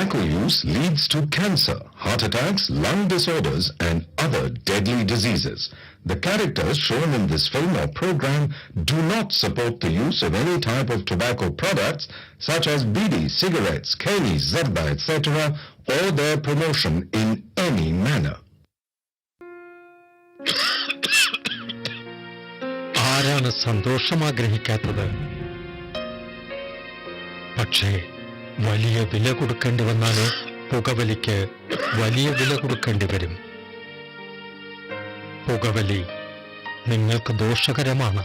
tobacco use leads to cancer, heart attacks, lung disorders, and other deadly diseases. The characters shown in this film or program do not support the use of any type of tobacco products such as bidi, cigarettes, keni, zarda, etc., or their promotion in any manner. ആരാണ് സന്തോഷം ആഗ്രഹിക്കാത്തത്? പക്ഷേ വലിയ വില കൊടുക്കേണ്ടി വന്നാലോ? പുകവലിക്ക് വലിയ വില കൊടുക്കേണ്ടി വരും. പുകവലി നിങ്ങൾക്ക് ദോഷകരമാണ്.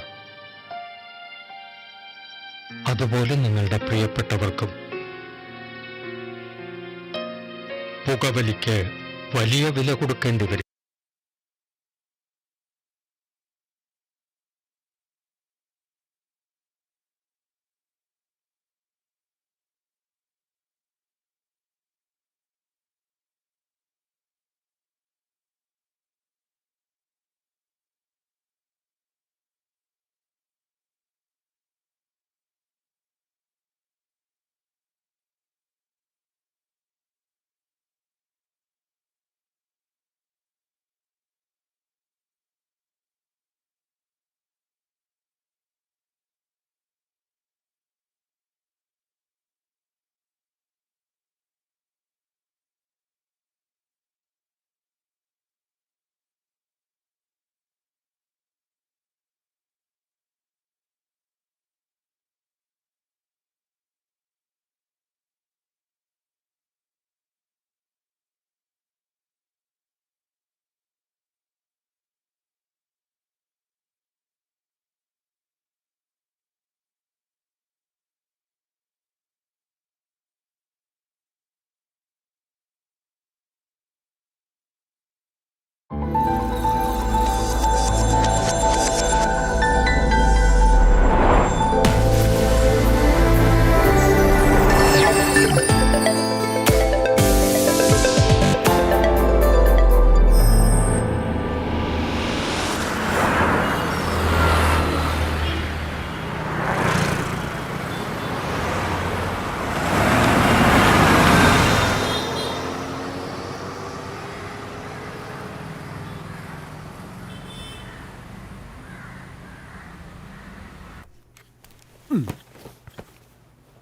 അതുപോലെ നിങ്ങളുടെ പ്രിയപ്പെട്ടവർക്കും. പുകവലിക്ക് വലിയ വില കൊടുക്കേണ്ടി വരും.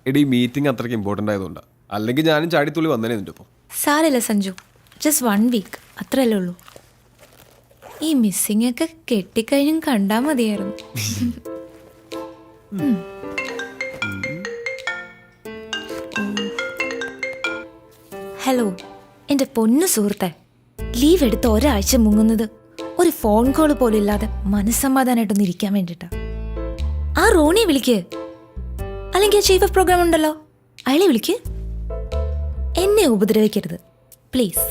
എടി മീറ്റിംഗ് അത്രയ്ക്ക് ഇമ്പോർട്ടൻ്റ് ആയതുകൊണ്ടാ, അല്ലെങ്കിൽ ഞാനും ചാടിത്തുള്ളി വന്നേനെ നിന്റെ ഒപ്പം. സാരല്ല സഞ്ജു, ജസ്റ്റ് 1 വീക്ക് അത്രയല്ലേ ഉള്ളൂ. ഈ മിസ്സിംഗ് ഒക്കെ കെട്ടിക്കഴിഞ്ഞും കണ്ടാൽ മതിയായിരുന്നു. ഹലോ എൻ്റെ പൊന്നു സുഹൃത്തെ, ലീവ് എടുത്ത് ഒരാഴ്ച മുങ്ങുന്നത് ഒരു ഫോൺ കോൾ പോലും ഇല്ലാതെ മനസ്സമാധാനമായിട്ടൊന്ന് ഇരിക്കാൻ വേണ്ടിയിട്ടാ. ആ റോണിയെ വിളിക്ക്, അല്ലെങ്കിൽ ചീഫ് ഓഫ് പ്രോഗ്രാം ഉണ്ടല്ലോ അയാളെ വിളിക്ക്. എന്നെ ഉപദ്രവിക്കരുത് പ്ലീസ്.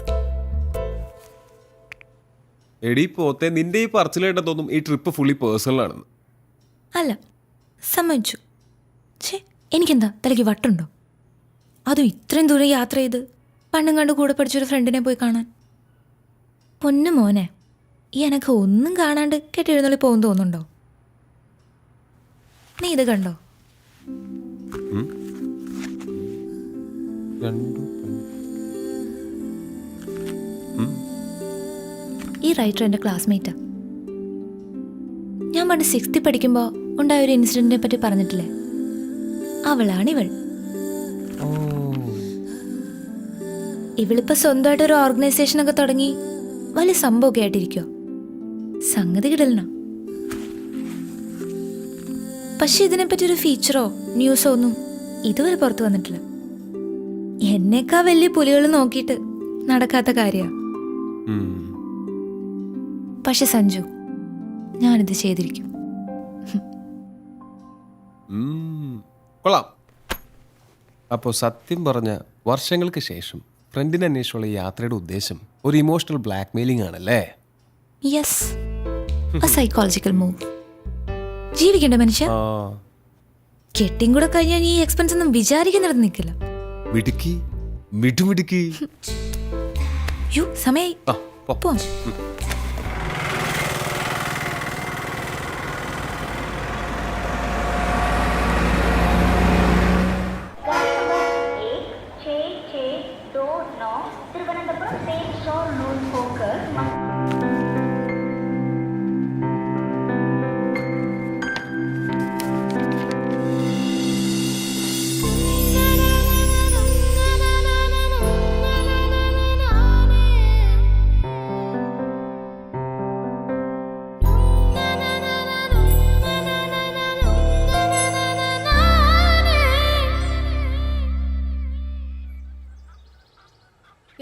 എടി പോത്തെ, നിന്റെ ഈ പറച്ചിലായിട്ട് തോന്നും ഈ ട്രിപ്പ് ഫുള്ളി പേഴ്സണൽ ആണെന്ന്. അല്ല, സമ്മതിച്ചു. ഛേ, എനിക്കെന്താ തലയ്ക്ക് വട്ടുണ്ടോ? അതും ഇത്രയും ദൂരം യാത്ര ചെയ്ത് പണ്ടും കണ്ട് കൂടെ പഠിച്ചൊരു ഫ്രണ്ടിനെ പോയി കാണാൻ. പൊന്നു മോനെ, ഈ എനക്ക് ഒന്നും കാണാണ്ട് കെട്ടിയെഴുന്നള്ളി പോകും തോന്നുന്നുണ്ടോ? നീ ഇത് കണ്ടോ? ഈ റൈറ്റർ എൻ്റെ ക്ലാസ്മേറ്റാ. ഞാൻ പണ്ട് 6th പഠിക്കുമ്പോൾ ഉണ്ടായ ഒരു ഇൻസിഡന്റിനെ പറ്റി പറഞ്ഞിട്ടില്ലേ, അവളാണിവൾ. ഇവളിപ്പോ സ്വന്തമായിട്ടൊരു ഓർഗനൈസേഷനൊക്കെ തുടങ്ങി വലിയ സംഭവമൊക്കെ ആയിട്ടിരിക്കുവോ. സംഗതി കിടലണോ? പക്ഷെ ഇതിനെപ്പറ്റി ഒരു ഫീച്ചറോ ന്യൂസോ ഒന്നും ഇതുവരെ പുറത്തു വന്നിട്ടില്ല. എന്നേക്കാ വലിയ പുലികൾ നോക്കിയിട്ട് നടക്കാത്ത കാര്യ. പക്ഷെ സഞ്ജു, ഞാനിത് ചെയ്തിരിക്കും. കൊള്ളാം. അപ്പോൾ സത്യം പറഞ്ഞ വർഷങ്ങൾക്ക് ശേഷം ഫ്രണ്ടിനെ അന്വേഷിച്ചുള്ള യാത്രയുടെ ഉദ്ദേശം ഒരു ഇമോഷണൽ ബ്ലാക്ക് മെയിലിംഗ് ആണല്ലേ? Yes, a psychological move. ജീവിക്കണ്ട മനുഷ്യ. കെട്ടിയും കൂടെ കഴിഞ്ഞാൽ ഈ എക്സ്പെൻസ് ഒന്നും വിചാരിക്കുന്നിടത്ത് നിൽക്കില്ല. മിടുക്കി, മിടുമിടുക്കി. യോ, സമയായി. പോവാം.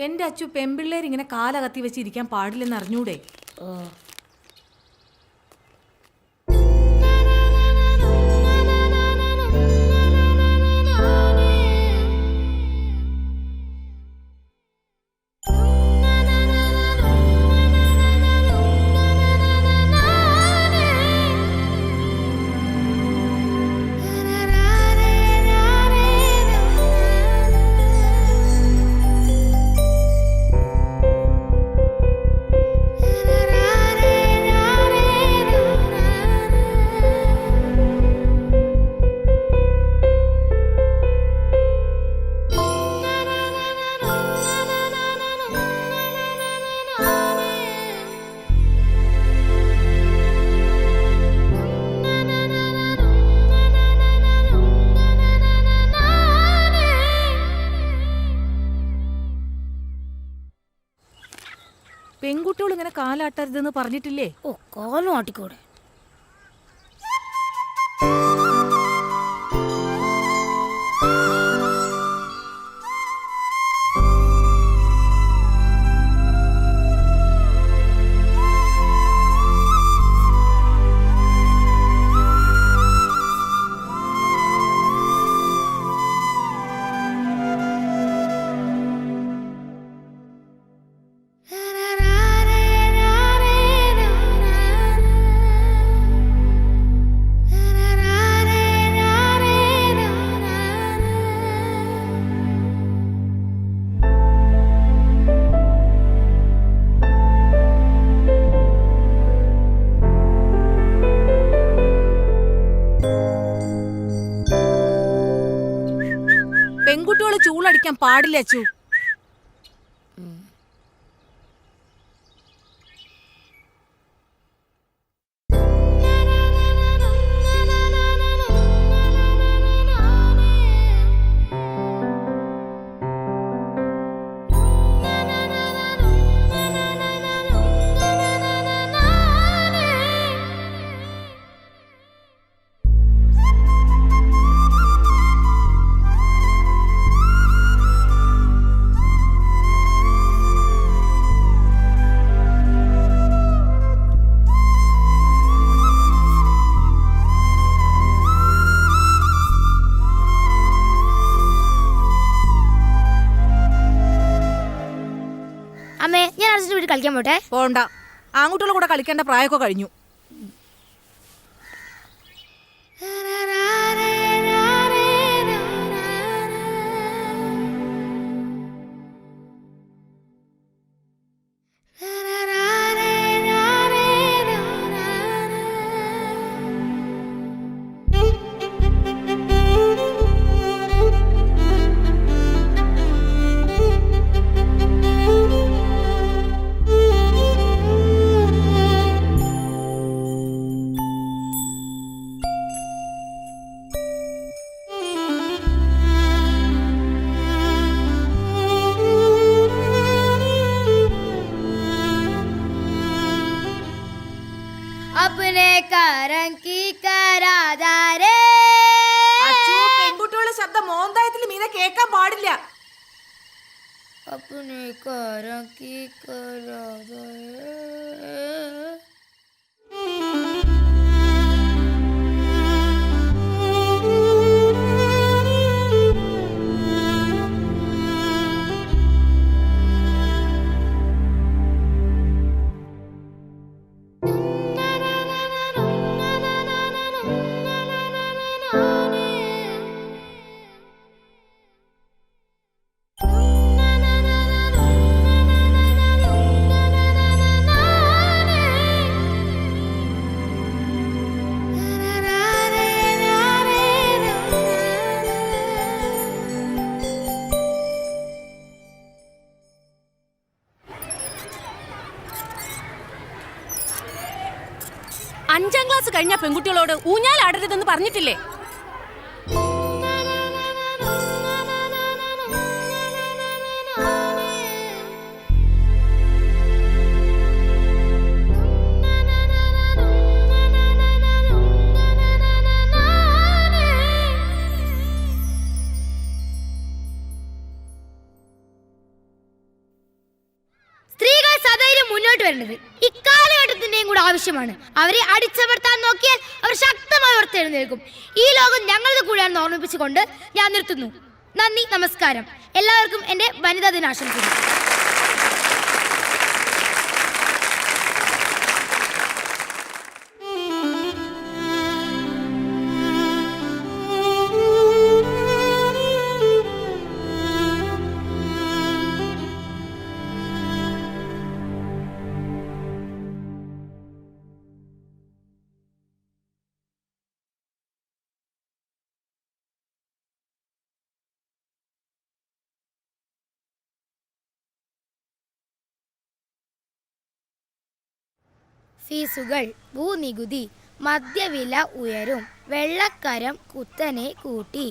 എന്റെ അച്ചു പെമ്പിള്ളേർ ഇങ്ങനെ കാലകത്തി വെച്ചിരിക്കാൻ പാടില്ലെന്ന് അറിഞ്ഞൂടെ? പെൺകുട്ടികൾ ഇങ്ങനെ കാലാട്ടരുതെന്ന് പറഞ്ഞിട്ടില്ലേ? ഓ, കാലും ആട്ടിക്കൂടെ. പെൺകുട്ടികൾ ചൂളടിക്കാൻ പാടില്ല അച്ചു. അമ്മേ, ഞാൻ അച്ഛൻ്റെ വീട്ടിൽ കളിക്കാൻ പോട്ടെ? പോണ്ട, ആൺകുട്ടികളുടെ കൂടെ കളിക്കേണ്ട പ്രായമൊക്കെ കഴിഞ്ഞു. പെൺകുട്ടികളുടെ ശബ്ദം മോന്തായത്തിൽ മീനെ കേൾക്കാൻ പാടില്ല. അഞ്ചാം ക്ലാസ് കഴിഞ്ഞ പെൺകുട്ടികളോട് ഊഞ്ഞാലാടരുതെന്ന് പറഞ്ഞിട്ടില്ലേ? ആവശ്യമാണ്. അവരെ അടിച്ചമർത്താൻ നോക്കിയാൽ അവർ ശക്തമായി ഉയർത്തെഴുന്നേൽക്കും. ഈ ലോകം ഞങ്ങളുടെ കൂടെയാണെന്ന് ഓർമ്മിപ്പിച്ചുകൊണ്ട് ഞാൻ നിർത്തുന്നു. നന്ദി, നമസ്കാരം. എല്ലാവർക്കും എൻ്റെ വനിതാ ദിനാശംസകൾ. ഫീസുകൾ, ഭൂനികുതി, മദ്യവില ഉയരും, വെള്ളക്കരം കുത്തനെ കൂട്ടി.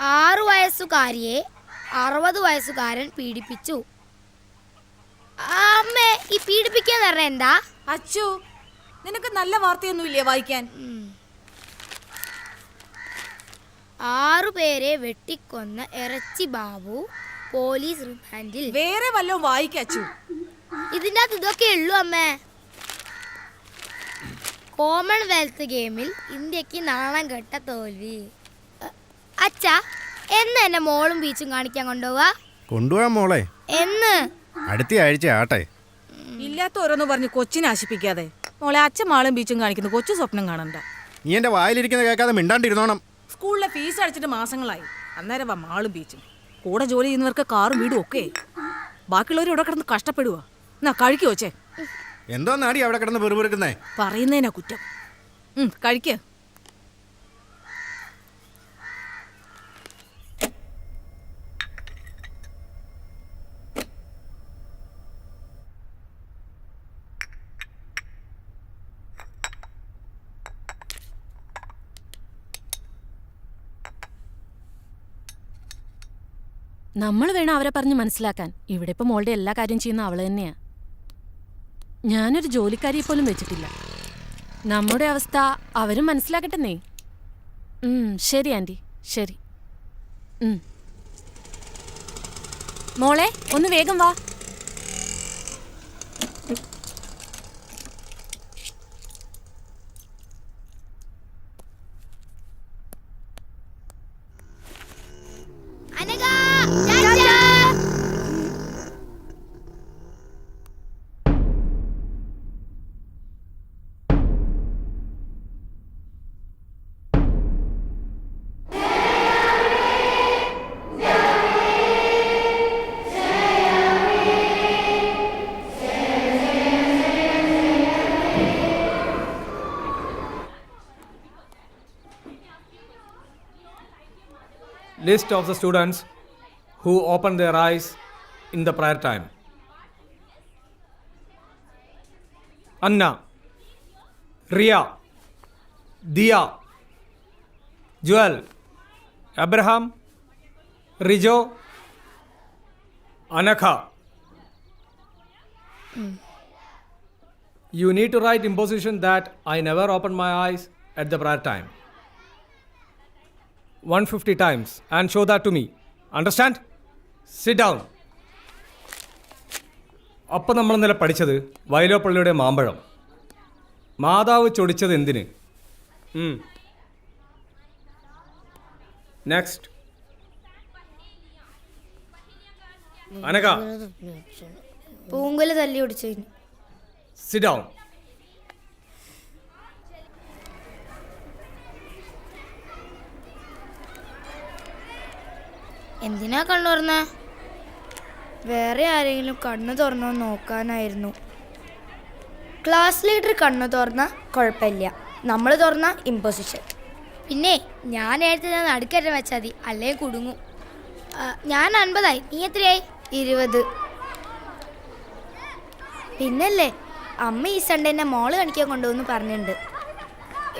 6 വയസ്സുകാരിയെ 60 വയസ്സുകാരൻ പീഡിപ്പിച്ചു. അമ്മേ, ഈ പീഡിപ്പിക്കാൻ പറഞ്ഞ എന്താ? അച്ചു, നിനക്ക് നല്ല വാർത്തയൊന്നുമില്ലേ വായിക്കാൻ? 6 പേരെ വെട്ടിക്കൊന്ന ഇറച്ചി ബാബു പോലീസ് റിമാൻഡിൽ. വേറെ വല്ലതും വായിക്കച്ചു. ഇതിനകത്ത് ഇതൊക്കെ ഉള്ളൂ അമ്മേ. കോമൺവെൽത്ത് ഗെയിമിൽ ഇന്ത്യക്ക് നാണം കെട്ട തോൽവി. അച്ഛാ, എന്ന് എന്നെ മോളും ബീച്ചും കാണിക്കാൻ കൊണ്ടുപോവാ? കൊണ്ടുപോകാൻ മോളെ, എന്ന്? അടുത്ത ആഴ്ച ആട്ടെ. ഇല്ലാത്ത ഓരോന്ന് പറഞ്ഞ് കൊച്ചിനെ ആശിപ്പിക്കാതെ. മോളെ, അച്ഛൻ മാളും ബീച്ചും കാണിക്കുന്നു, കൊച്ചു സ്വപ്നം കാണണ്ട. നീ എൻ്റെ വായിലിരിക്കുന്ന കേൾക്കാതെ മിണ്ടാണ്ടിരുന്നോണം. സ്കൂളിലെ ഫീസ് അടിച്ചിട്ട് മാസങ്ങളായി. അന്നേരം വാ മാളും ബീച്ചും. കൂടെ ജോലി ചെയ്യുന്നവർക്ക് കാറും വീടും ഒക്കെ. ബാക്കിയുള്ളവർ ഇവിടെ കിടന്ന് കഷ്ടപ്പെടുക. എന്നാ കഴിക്കോ ചേ? എന്തോന്നാടി അവിടെ കിടന്ന് പെറുപെറുക്കുന്നേ? പറയുന്നതിനാ കുറ്റം. കഴിക്ക. നമ്മൾ വേണം അവരെ പറഞ്ഞ് മനസ്സിലാക്കാൻ. ഇവിടെ ഇപ്പം മോളുടെ എല്ലാ കാര്യം ചെയ്യുന്ന അവള് തന്നെയാ. ഞാനൊരു ജോലിക്കാരിയെ പോലും വെച്ചിട്ടില്ല. നമ്മുടെ അവസ്ഥ അവരും മനസ്സിലാക്കട്ടെന്നേ. ശരി ആൻറ്റി, ശരി. മോളെ, ഒന്ന് വേഗം വാ. List of the students who opened their eyes in the prayer time. Anna, Ria, Dia, Joel, Abraham, Rijo, Anakha. You need to write imposition that I never opened my eyes at the prayer time 150 times and show that to me. Understand? Sit down. അപ്പം നമ്മൾ ഇന്നലെ പഠിച്ചത് വയലോപ്പള്ളിയുടെ മാമ്പഴം. മാതാവ് ചൊടിച്ചത് എന്തിന്? Next. അനക, പൂങ്കുല തല്ലി ഒടിച്ചു. Sit down. എന്തിനാ കണ്ണു തുറന്ന? വേറെ ആരെങ്കിലും കണ്ണു തുറന്നോ നോക്കാനായിരുന്നു. ക്ലാസ് ലീഡർ കണ്ണു തുറന്ന കുഴപ്പമില്ല, നമ്മൾ തുറന്ന ഇമ്പോസിഷൻ. പിന്നെ ഞാൻ നേരത്തെ നടുക്കറ്റം വെച്ചാൽ മതി, അല്ലേ കുടുങ്ങും. ഞാൻ 50 നീ എത്രയായി? 20. പിന്നല്ലേ അമ്മ ഈ സൺഡേ എന്നെ മോള് കാണിക്കാൻ കൊണ്ടുപോകുന്നു പറഞ്ഞിട്ടുണ്ട്.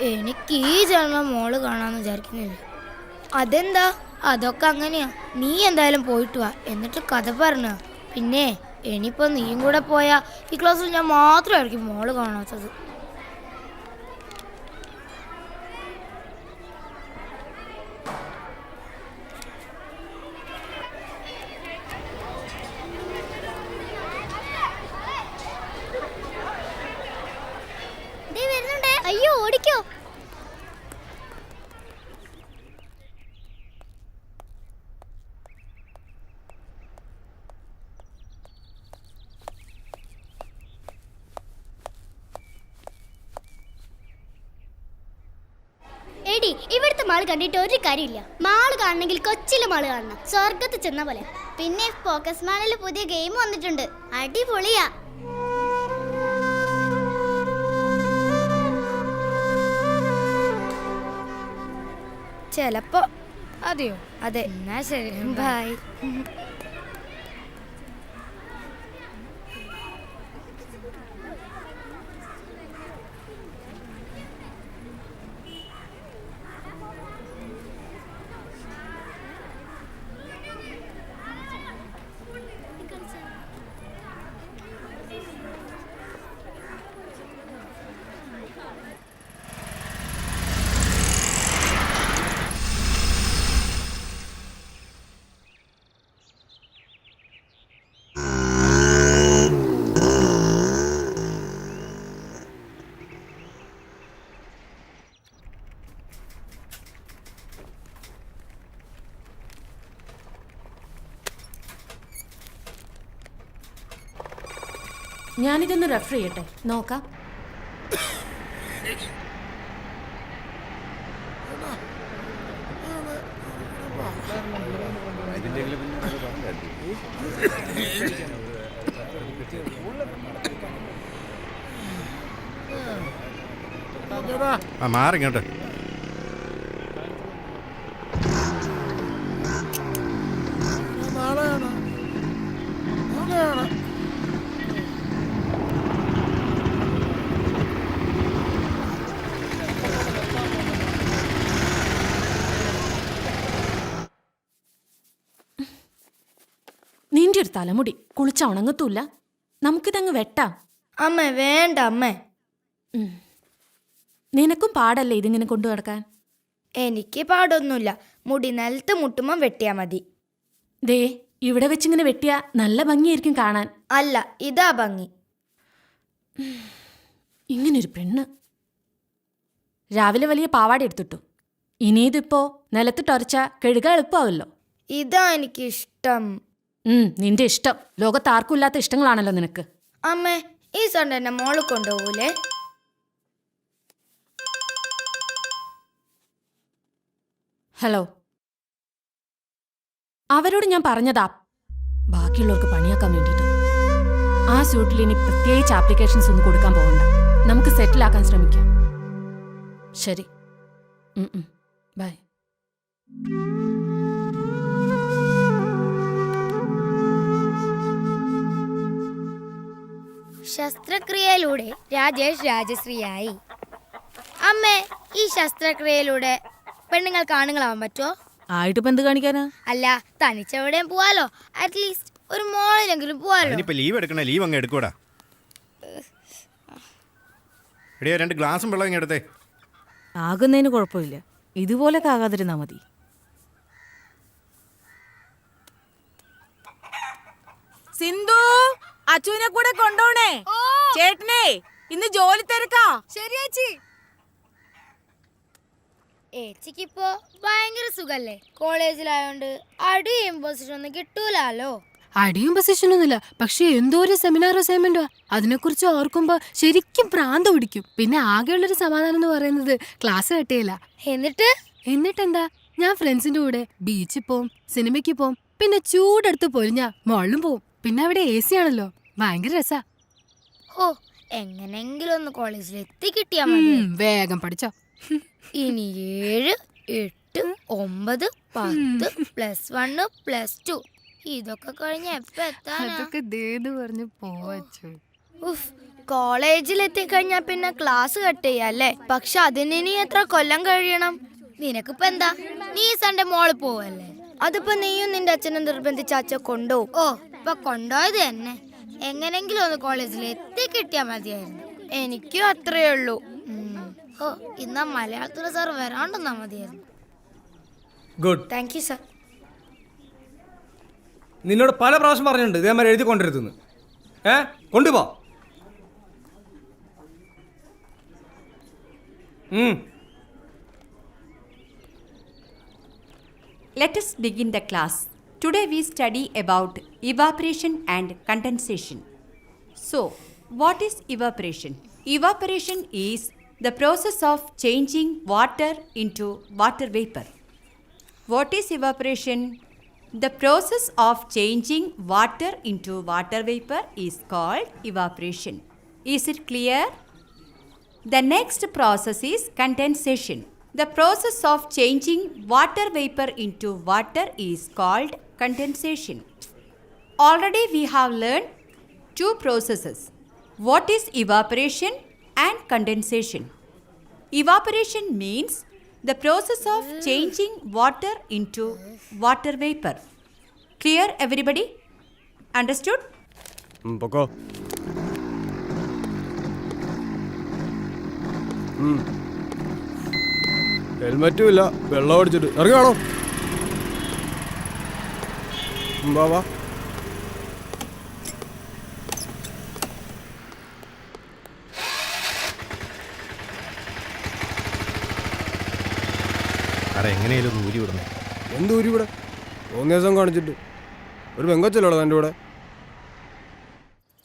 എനിക്ക് ഈ ജന്മം മോള് കാണാമെന്ന് വിചാരിക്കുന്നില്ല. അതെന്താ? അതൊക്കെ അങ്ങനെയാ. നീ എന്തായാലും പോയിട്ട് വാ, എന്നിട്ട് കഥ പറഞ്ഞ. പിന്നെ ഇനിയിപ്പോൾ നീയും കൂടെ പോയാൽ ഈ ക്ലാസ്സിൽ ഞാൻ മാത്രമായിരിക്കും മോള് കാണാത്തത്. അയ്യോ ഓടിക്കോ. എടി ഇവിടുത്തെ മാള് കണ്ടിട്ട് ഒരു കാര്യമില്ല. മാള് കാണണമെങ്കിൽ കൊച്ചിലെ മാള് കാണണം. സ്വർഗത്ത് ചെന്ന പോലെ. പിന്നെ ഫോക്കസ് മാളിൽ പുതിയ ഗെയിം വന്നിട്ടുണ്ട്, അടിപൊളിയാ. ചെലപ്പോ. അതെയോ? അതെ. എന്നാ ശരി, ബൈ. ഞാനിതൊന്ന് റെഫർ ചെയ്യട്ടെ, നോക്കാം. മാറിങ്ങോട്ട്. നിന്റെ ഒരു തലമുടി കുളിച്ച ഉണങ്ങത്തൂല്ല. നമുക്കിതങ്ങ് വെട്ടാം. അമ്മ വേണ്ട അമ്മേ. നിനക്കും പാടല്ലേ ഇതിങ്ങനെ കൊണ്ടു നടക്കാൻ? എനിക്ക് പാടൊന്നുമില്ല. മുടി നിലത്ത് മുട്ടുമ്പം വെട്ടിയാ മതി. ദേ ഇവിടെ വെച്ചിങ്ങനെ വെട്ടിയാ നല്ല ഭംഗിയായിരിക്കും കാണാൻ. അല്ല, ഇതാ ഭംഗി. ഇങ്ങനൊരു പെണ്ണ്. രാവിലെ വലിയ പാവാട എടുത്തിട്ടു. ഇനിയിതിപ്പോ നിലത്തിട്ടൊരച്ച കഴുകാൻ എളുപ്പമാവല്ലോ. ഇതാ എനിക്കിഷ്ടം. നിന്റെ ഇഷ്ടം. ലോകത്ത് ആർക്കും ഇല്ലാത്ത ഇഷ്ടങ്ങളാണല്ലോ നിനക്ക്. അമ്മേ, ഈ സൺഡേ എന്നെ മോള് കൊണ്ടുപോകൂലേ? ഹലോ, അവരോട് ഞാൻ പറഞ്ഞതാ ബാക്കിയുള്ളവർക്ക് പണിയാക്കാൻ വേണ്ടിയിട്ട്. ആ സ്യൂട്ടിൽ ഇനി പ്രത്യേകിച്ച് ആപ്ലിക്കേഷൻസ് ഒന്നും കൊടുക്കാൻ പോകണ്ട. നമുക്ക് സെറ്റിലാക്കാൻ ശ്രമിക്കാം. ശരി, ബൈ. ശസ്ത്രക്രിയയിലൂടെ രാജേഷ് രാജശ്രീയായി. അമ്മേ, ഈ ശസ്ത്രക്രിയയിലൂടെ പെണ്ണുങ്ങൾക്ക് ആണുങ്ങളാവാൻ പറ്റുമോ? ആയിട്ടിപ്പോ എന്ത് കാണിക്കാനാ? അല്ല, തനിച്ചെവിടെയും പോവാലോ. അറ്റ്ലീസ്റ്റ് ഒരു മോളിലെങ്കിലും പോവാലോ. ഇനിയിപ്പോ ലീവ് എടുക്കണേ, ലീവ് അങ്ങ് എടുക്കൂടാ. എടിയോ 2 ഗ്ലാസും വെള്ളം ഇങ്ങ് എടുത്തേ. ആകുന്നതിന് കുഴപ്പമില്ല, ഇതുപോലെ ആകാതിരുന്നാ മതി. സിന്ധു, അച്ചുവിനെ കൂടെ കൊണ്ടോണേ. ചേട്ടനെ ഇന്ന് ജോലി തിരക്കാ. ശരി ചേച്ചി. ഏച്ചിക്കിപ്പോ ഭയങ്കര സുഖല്ലേ? കോളേജിലായോണ്ട് അടിയും പൊസിഷൻ ഒന്നും കിട്ടൂലോ. അടിയും പൊസിഷനൊന്നുമില്ല, പക്ഷെ എന്തോ ഒരു സെമിനാർ അസൈൻമെന്റോ അതിനെക്കുറിച്ച് ഓർക്കുമ്പോ ശരിക്കും പ്രാന്ത് പിടിക്കും. പിന്നെ ആകെയുള്ളൊരു സമാധാനം എന്ന് പറയുന്നത് ക്ലാസ് കട്ടിയില്ല. എന്നിട്ടെന്താ, ഞാൻ ഫ്രണ്ട്സിന്റെ കൂടെ ബീച്ചിൽ പോവും, സിനിമയ്ക്ക് പോവും, പിന്നെ ചൂടെടുത്ത് പൊരിഞ്ഞ മോളിലും പോവും. പിന്നെ അവിടെ AC ആണല്ലോ, ഭയങ്കര രസാ. ഓ, എങ്ങനെങ്കിലും ഒന്ന് കോളേജിൽ എത്തി കിട്ടിയാ മതി. വേഗം പഠിച്ചോ. ഇനി 7, 8, 9, 10 +1 +2 ഇതൊക്കെ കഴിഞ്ഞ എപ്പ എത്താനാ? പറഞ്ഞു പോവച്ചു. കോളേജിൽ എത്തിക്കഴിഞ്ഞാ പിന്നെ ക്ലാസ് കട്ട് ചെയ്യല്ലേ. പക്ഷെ അതിന് ഇനി എത്ര കൊല്ലം കഴിയണം? നിനക്കിപ്പോ എന്താ, നീ സൺഡേ മോള് പോവല്ലേ? അതിപ്പോ നീയും നിന്റെ അച്ഛനെ നിർബന്ധിച്ച അച്ഛൻ കൊണ്ടുപോകും. ഓ, ഇപ്പൊ കൊണ്ടുപോയത് തന്നെ. എങ്ങനെങ്കിലും ഒന്ന് കോളേജിൽ എത്തി കിട്ടിയാ മതിയായിരുന്നു. എനിക്കും അത്രേ ഉള്ളൂ. ഓ, ഇന്നാ മലയാളത്തിലെ സാർ വരാണ്ടെന്നാ മതിയായിരുന്നു. ഗുഡ്. Thank you sir. നിന്നോട് പല പ്രാവശ്യം പറഞ്ഞിട്ടുണ്ട് ഇതേമാതിരി എഴുതി കൊണ്ടിരുത്തുന്നു. കൊണ്ടുപോ. Let us begin the class. Today we study about evaporation and condensation. So, what is evaporation? Evaporation is the process of changing water into water vapor. What is evaporation? The process of changing water into water vapor is called evaporation. Is it clear? The next process is condensation. The process of changing water vapor into water is called condensation. Already we have learned two processes. What is evaporation and condensation? Evaporation means the process of changing water into water vapor. Clear, everybody? Understood? പൊക്കോ. ഹെൽമെറ്റും ഇല്ല, വെള്ളം അടിച്ചിട്ട് ഇറങ്ങാണോ? വാ. സാറേ എങ്ങനെയാലും ഒന്ന് ഊരി വിടണം. എന്ത് ഊരി ഇവിടെ? 3 ദിവസം കാണിച്ചിട്ട് ഒരു പെങ്കൊച്ചല്ലോ എൻ്റെ കൂടെ.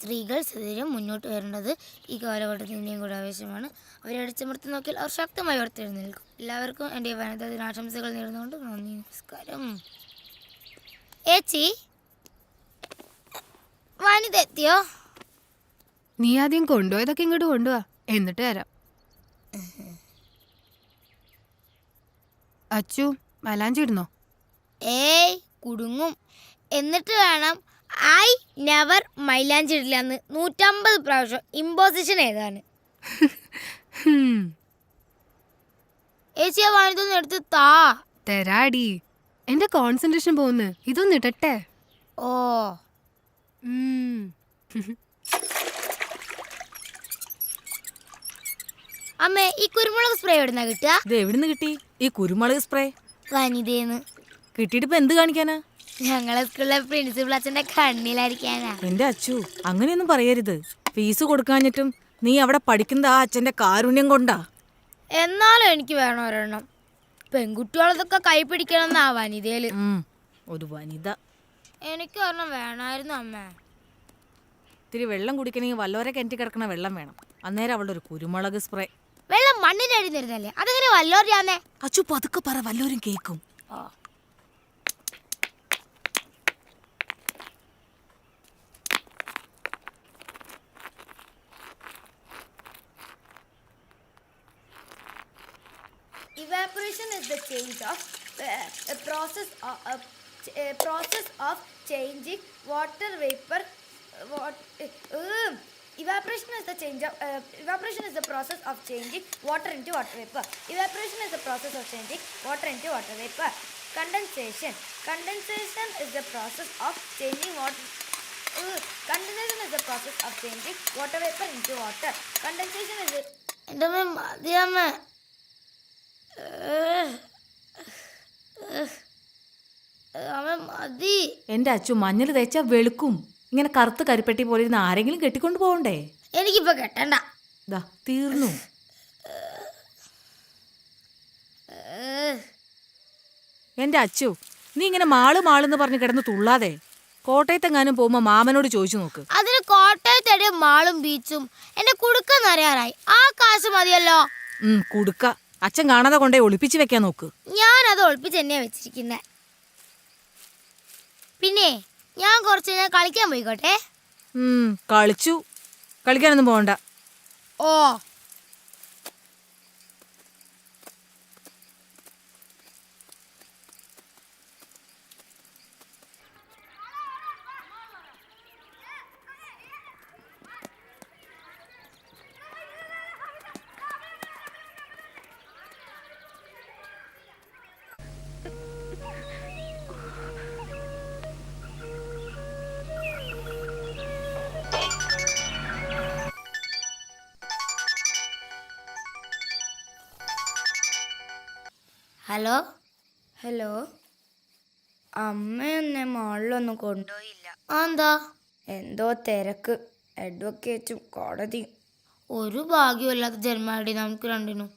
സ്ത്രീകൾ സ്ഥിരം മുന്നോട്ട് വരേണ്ടത് ഈ കാലഘട്ടത്തിൻ്റെയും കൂടെ ആവശ്യമാണ്. അവരെ അടിച്ചമർത്തി നോക്കിയാൽ അവർ ശക്തമായി ഉയർത്തെഴുന്നേൽക്കും. എല്ലാവർക്കും എൻ്റെ വനിതാ ദിനാശംസകൾ നേർന്നുകൊണ്ട് നന്ദി, നമസ്കാരം. ഏച്ചി, വനിത എത്തിയോ? നീ ആദ്യം കൊണ്ടുപോയതൊക്കെ ഇങ്ങോട്ട് കൊണ്ടുപോവാ, എന്നിട്ട് തരാം. അച്ചു മലാഞ്ചി ഇടുന്നോ? ഏയ് കുടുങ്ങും. എന്നിട്ട് വേണം ഐ നെവർ മൈലാഞ്ചി ഇടില്ലെന്ന് 150 പ്രാവശ്യം ഇമ്പോസിഷൻ ഏതാണ്? ഏച്ചി ആ വനിതൊന്ന് എടുത്ത് താ. തരാടി, എന്റെ കോൺസെൻട്രേഷൻ പോകുന്നു. ഇതൊന്ന് ഇടട്ടെ. ഓ അമ്മേ, ഈ കുരുമുളക് സ്പ്രേ എവിടുന്നാ കിട്ടുക? ഇത് എവിടുന്ന് കിട്ടി ഈ കുരുമുളക് സ്പ്രേ? വനിതേന്ന്. കിട്ടിയിട്ട് ഇപ്പൊ എന്ത് കാണിക്കാനാ? ഞങ്ങളെ സ്കൂളിലെ പ്രിൻസിപ്പൽ അച്ഛന്റെ കണ്ണിലായിരിക്കാനാ. എന്റെ അച്ചു, അങ്ങനെയൊന്നും പറയരുത്. ഫീസ് കൊടുക്കാഞ്ഞിട്ടും നീ അവിടെ പഠിക്കുന്ന ആ അച്ഛന്റെ കാരുണ്യം കൊണ്ടാ. എന്നാലും എനിക്ക് വേണം ഒരെണ്ണം. പെൺകുട്ടികളതൊക്കെ കൈ പിടിക്കണമെന്നാ വനിതയില്. ഒരു വനിത. എനിക്ക് ഒരെണ്ണം വേണമായിരുന്നു അമ്മേ. ഇത്തിരി വെള്ളം കുടിക്കണമെങ്കിൽ വല്ലോരെ കിണറ്റി കിടക്കണ വെള്ളം വേണം. അന്നേരം അവളുടെ ഒരു കുരുമുളക് സ്പ്രേ. വെള്ളം മണ്ണിന് അടിഞ്ഞിരുന്നല്ലേ, അതെങ്ങനെ വല്ലോറിയാന്നേ? അച്ചു പതുക്കെ പറ, വല്ലോരും കേൾക്കും. Evaporation is the change of process of changing water vapor. Evaporation is the process of changing water into water vapor. Evaporation is the process of changing water into water vapor. Condensation is the process of changing water. Condensation is the process of changing water vapor into water. Condensation is the. എന്റെ അച്ചു, മഞ്ഞൾ തേച്ചാ വെളുക്കും. ഇങ്ങനെ കറുത്ത് കരിപ്പെട്ടി പോലെ ഇരുന്ന് ആരെങ്കിലും കെട്ടിക്കൊണ്ട് പോകണ്ടേ? എനിക്കിപ്പോ കെട്ടണ്ട. തീർന്നു. എന്റെ അച്ചു, നീ ഇങ്ങനെ മാളെന്ന് പറഞ്ഞ് കിടന്ന് തുള്ളാതെ കോട്ടയത്തെങ്ങാനും പോകുമ്പോ മാമനോട് ചോദിച്ചു നോക്ക്. അതിന് കോട്ടയത്തെ മാളും ബീച്ചും എന്റെ കുടുക്കെന്നറിയാറായി. ആ കാശ് മതിയല്ലോ. കുടുക്ക അച്ഛൻ കാണാതെ കൊണ്ടേ ഒളിപ്പിച്ച് വെക്കാൻ നോക്ക്. ഞാനത് ഒളിപ്പിച്ച് തന്നെയാ വെച്ചിരിക്കുന്നെ. പിന്നെ ഞാൻ കുറച്ച് നേരം കളിക്കാൻ പോയിക്കോട്ടെ. കളിച്ചു. കളിക്കാനൊന്നും പോകണ്ട. ഓ ഹലോ ഹലോ. അമ്മയൊന്നെ മാളിലൊന്നും കൊണ്ടുപോയില്ല. എന്താ? എന്തോ തിരക്ക്, അഡ്വക്കേറ്റും കോടതിയും. ഒരു ഭാഗ്യമില്ലാത്ത ജന്മാടി നമുക്ക് രണ്ടിനും.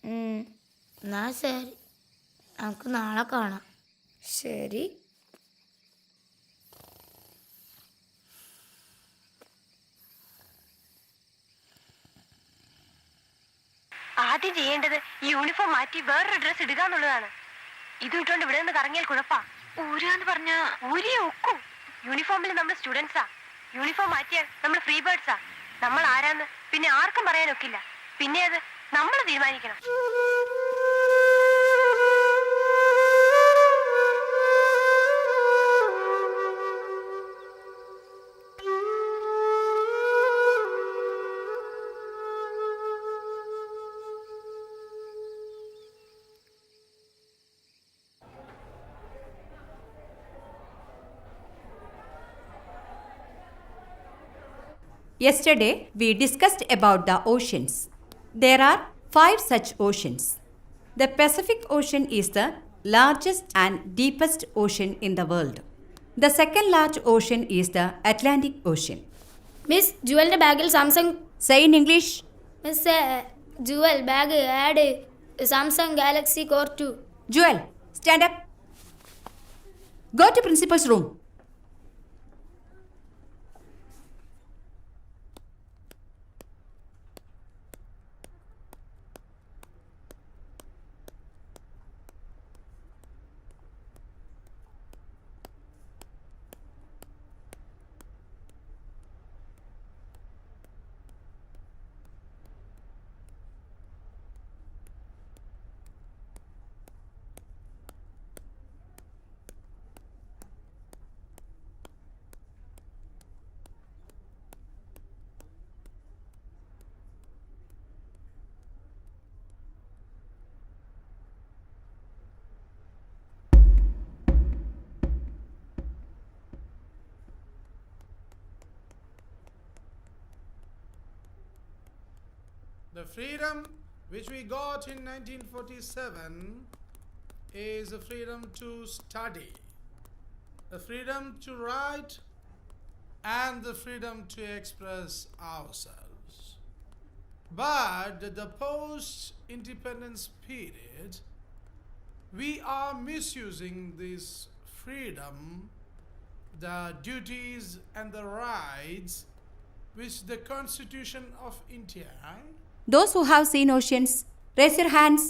എന്നാ ശരി, നമുക്ക് നാളെ കാണാം. ശരി. ആദ്യം ചെയ്യേണ്ടത് ഈ യൂണിഫോം മാറ്റി വേറൊരു ഡ്രസ് ഇടുക എന്നുള്ളതാണ്. ഇത് ഇട്ടുകൊണ്ട് ഇവിടെ നിന്ന് കറങ്ങിയാൽ കുഴപ്പാ. ഊരാന്ന് പറഞ്ഞ ഊരിയെ ഒക്കും. യൂണിഫോമിൽ നമ്മൾ സ്റ്റുഡൻസാ. യൂണിഫോം മാറ്റിയാൽ നമ്മൾ ഫ്രീ ബേർഡ്സാ. നമ്മൾ ആരാന്ന് പിന്നെ ആർക്കും പറയാനൊക്കില്ല. പിന്നെ അത് നമ്മൾ തീരുമാനിക്കണം. Yesterday, we discussed about the oceans. There are 5 such oceans. The Pacific Ocean is the largest and deepest ocean in the world. The second large ocean is the Atlantic Ocean. Miss, ജുവലിന്റെ ബാഗിൽ Samsung. Say in English. Miss, Joel bag had Samsung Galaxy Core 2. Joel, stand up. Go to principal's room. The freedom which we got in 1947 is the freedom to study, the freedom to write, and the freedom to express ourselves. But the post-independence period, we are misusing this freedom, the duties and the rights which the Constitution of India. Those who have seen oceans, raise your hands.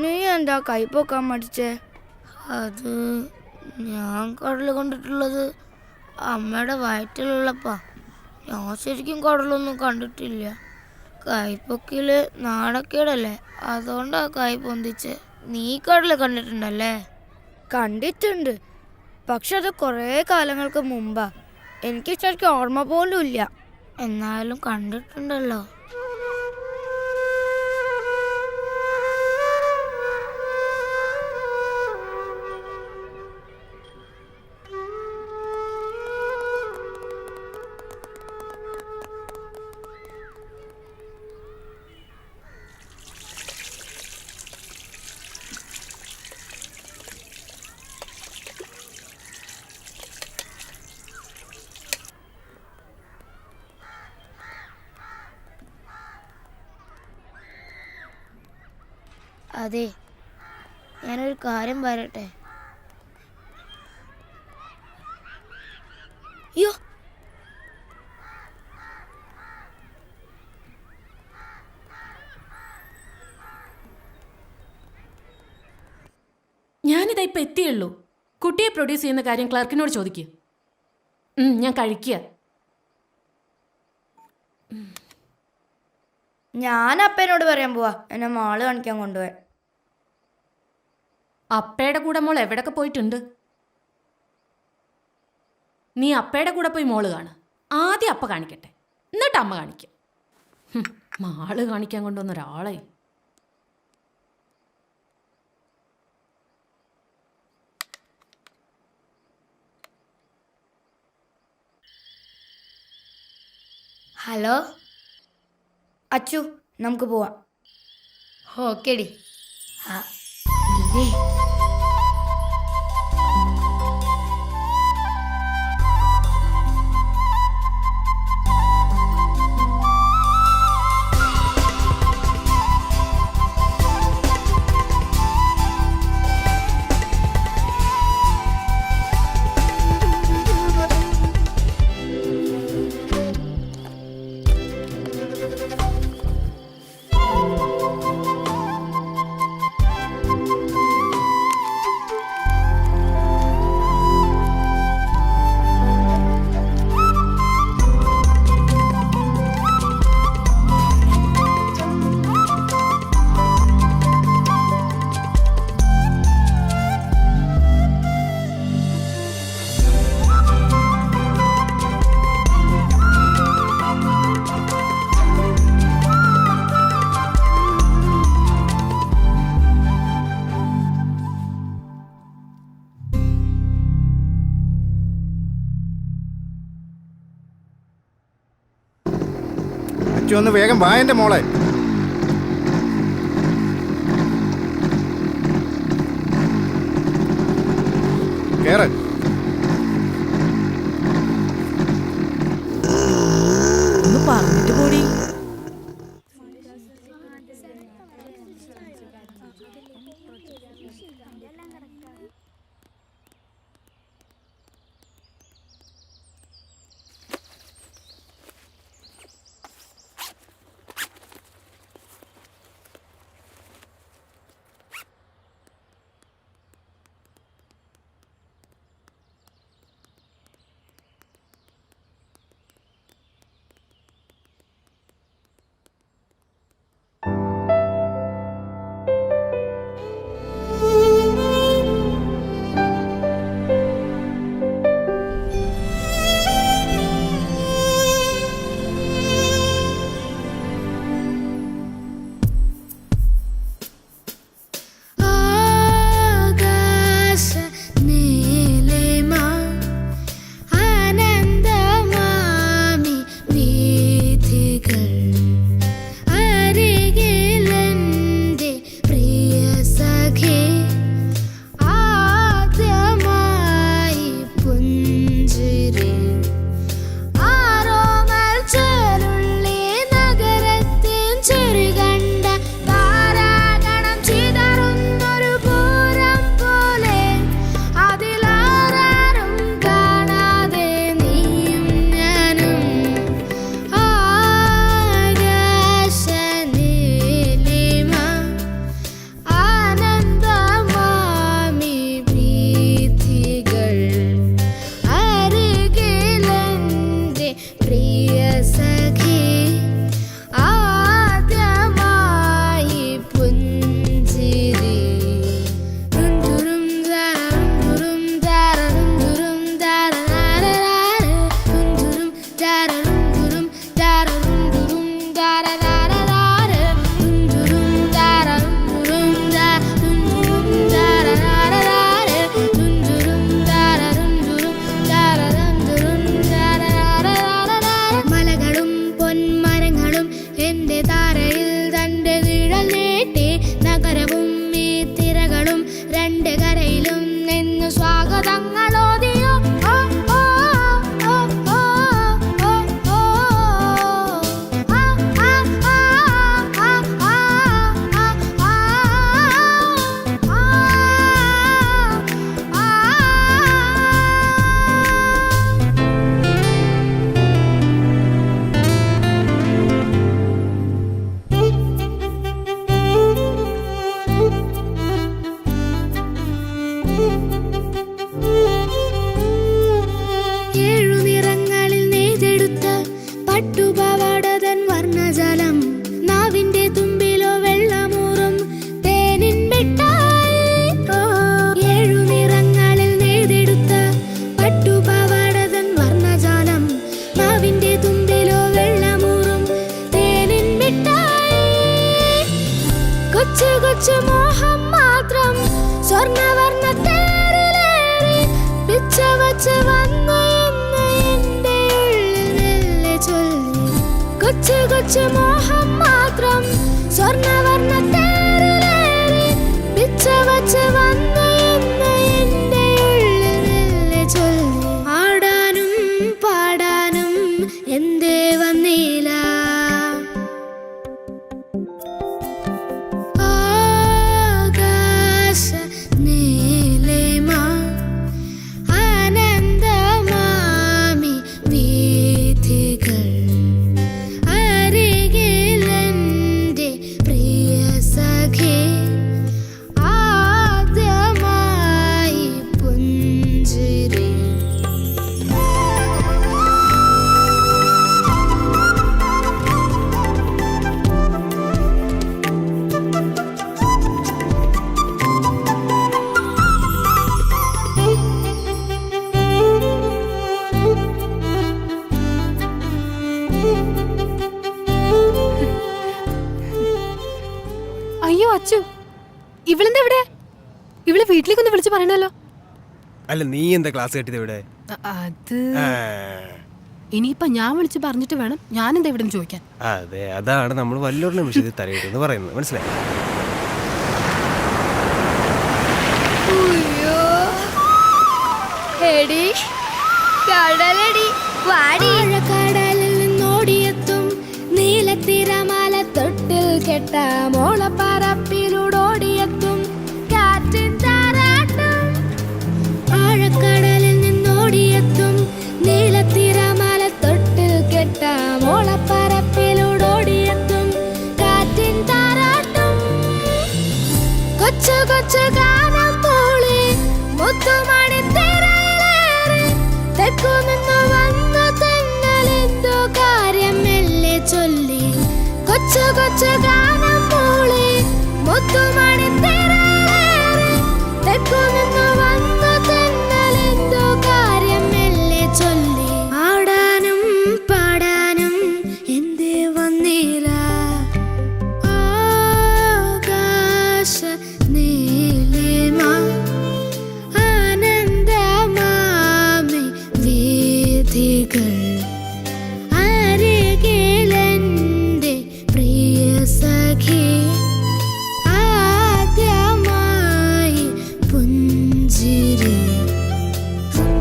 നീ എന്താ കൈപ്പൊക്കാൻ മടിച്ചേ? അത് ഞാൻ കടൽ കണ്ടിട്ടുള്ളത് അമ്മയുടെ വയറ്റിലുള്ളപ്പാ. ഞാൻ ശരിക്കും കടലൊന്നും കണ്ടിട്ടില്ല. കൈപ്പൊക്കില് നാണക്കേടല്ലേ, അതുകൊണ്ടാ കൈ പൊന്തിച്ച്. നീ കടൽ കണ്ടിട്ടുണ്ടല്ലേ? കണ്ടിട്ടുണ്ട്, പക്ഷെ അത് കുറേ കാലങ്ങൾക്ക് മുമ്പാ. എനിക്ക് ശരിക്കും ഓർമ്മ പോലും ഇല്ല. എന്നാലും കണ്ടിട്ടുണ്ടല്ലോ. അതെ, ഞാനൊരു കാര്യം പറയട്ടെ. അയ്യോ, ഞാനിതാ ഇപ്പം എത്തിയുള്ളൂ. കുട്ടിയെ പ്രൊഡ്യൂസ് ചെയ്യുന്ന കാര്യം ക്ലർക്കിനോട് ചോദിക്കുക. ഞാൻ കഴിക്കുക. ഞാൻ അപ്പനോട് പറയാൻ പോവാ എന്നെ മാള് കാണിക്കാൻ കൊണ്ടുപോയി. അപ്പയുടെ കൂടെ മോൾ എവിടൊക്കെ പോയിട്ടുണ്ട്? നീ അപ്പയുടെ കൂടെ പോയി മോള് കാണുക. ആദ്യം അപ്പ കാണിക്കട്ടെ, എന്നിട്ട് അമ്മ കാണിക്കാം. മാള് കാണിക്കാൻ കൊണ്ടുവന്ന ഒരാളെ. ഹലോ അച്ചു, നമുക്ക് പോവാം. ഓക്കേടി. ഇതേ ഒന്ന് വേഗം വാ എൻ്റെ മോളെ. കേറ്. ഒന്ന് പറഞ്ഞിട്ട് കൂടി. കൊച്ചു കൊച്ചു മോഹം മാത്രം സ്വർണ്ണവർണ്ണ തേരിലേറി പിച്ച വച്ച് വന്ന എന്ന് എൻ്റെ ഉള്ളിൽ മെല്ലെ ചൊല്ലി. ആടാനും പാടാനും എന്തേ വന്നില്ല. ആകാശ നീലിമ ആനന്ദമാമി വീഥികൾ അരികിലെൻ്റെ പ്രിയ സഖി ആദ്യമായി പുഞ്ചിരി. അയ്യോ അച്ചു, ഇവളെന്താ ഇവിടെ? ഇവളെ വീട്ടിലേക്കൊന്ന് വിളിച്ച് പറയണല്ലോ. അല്ല, നീ എന്താ ക്ലാസ് കെട്ടിയത് ഇവിടെ? അത് ഇനിയിപ്പൊ ഞാൻ വിളിച്ച് പറഞ്ഞിട്ട് വേണം ഞാൻ എന്താ ഇവിടെ ചോദിക്കാൻ. അതെ, അതാണ് നമ്മൾ വല്ലൊരു നിമിഷത്തിൽ തലയിട്ടെന്ന് പറയുന്നത്, മനസ്സിലായി? എടി കടലടി വാടി. കടലിൽ നിന്നോടിയെത്തും നീലത്തിരമാല തൊട്ടിൽ കെട്ട മോളപ്പറപ്പിലൂടോടിയെത്തും കാറ്റിൻ താരാട്ടും. ആഴക്കടലിൽ നിന്നോടിയെത്തും നീലത്തിരമാല തൊട്ടിൽ കെട്ട മോളപ്പറപ്പിലൂടോടിയെത്തും കാറ്റിൻ താരാട്ടും. കൊച്ചു കൊച്ചു ഗാനം മൂളി മുത്തുമണി തിരയിലേറി തെക്കു നിന്നു വന്നു തെന്നലെന്തോ കാര്യം മെല്ലെ ചൊല്ലി. കൊച്ചു കൊച്ചു ഗാനം മൂളി മുത്തുമണി തിരയിലേറി തെക്കു നിന്നു വന്നു തെന്നലെന്തോ കാര്യം മെല്ലെ ചൊല്ലി. ആടാനും പാടാനും എന്തേ വന്നില്ല. ആകാശ നീലിമ ആനന്ദമാമി വീഥികൾ അരികിലെൻ്റെ പ്രിയ സഖി ആദ്യമായി പുഞ്ചിരി.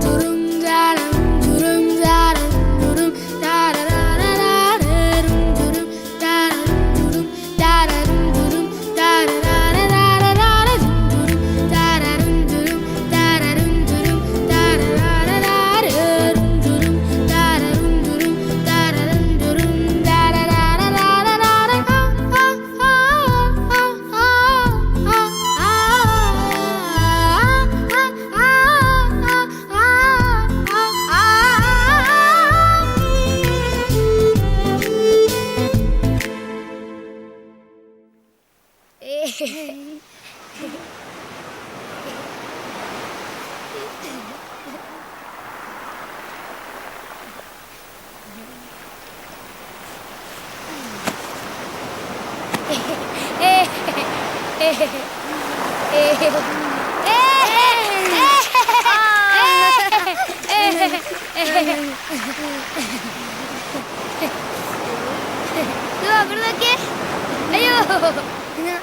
തുറും ജാലം തുറും ജാലം തുറും താരരാരരാരും തുറും താരരും തുറും താരരും തുറും താരരാരരാരും തുറും താരരും തുറും താരരും തുറും താരരാരരാരും തുറും താരരും തുറും താരരും തുറും താരരാരരാരും.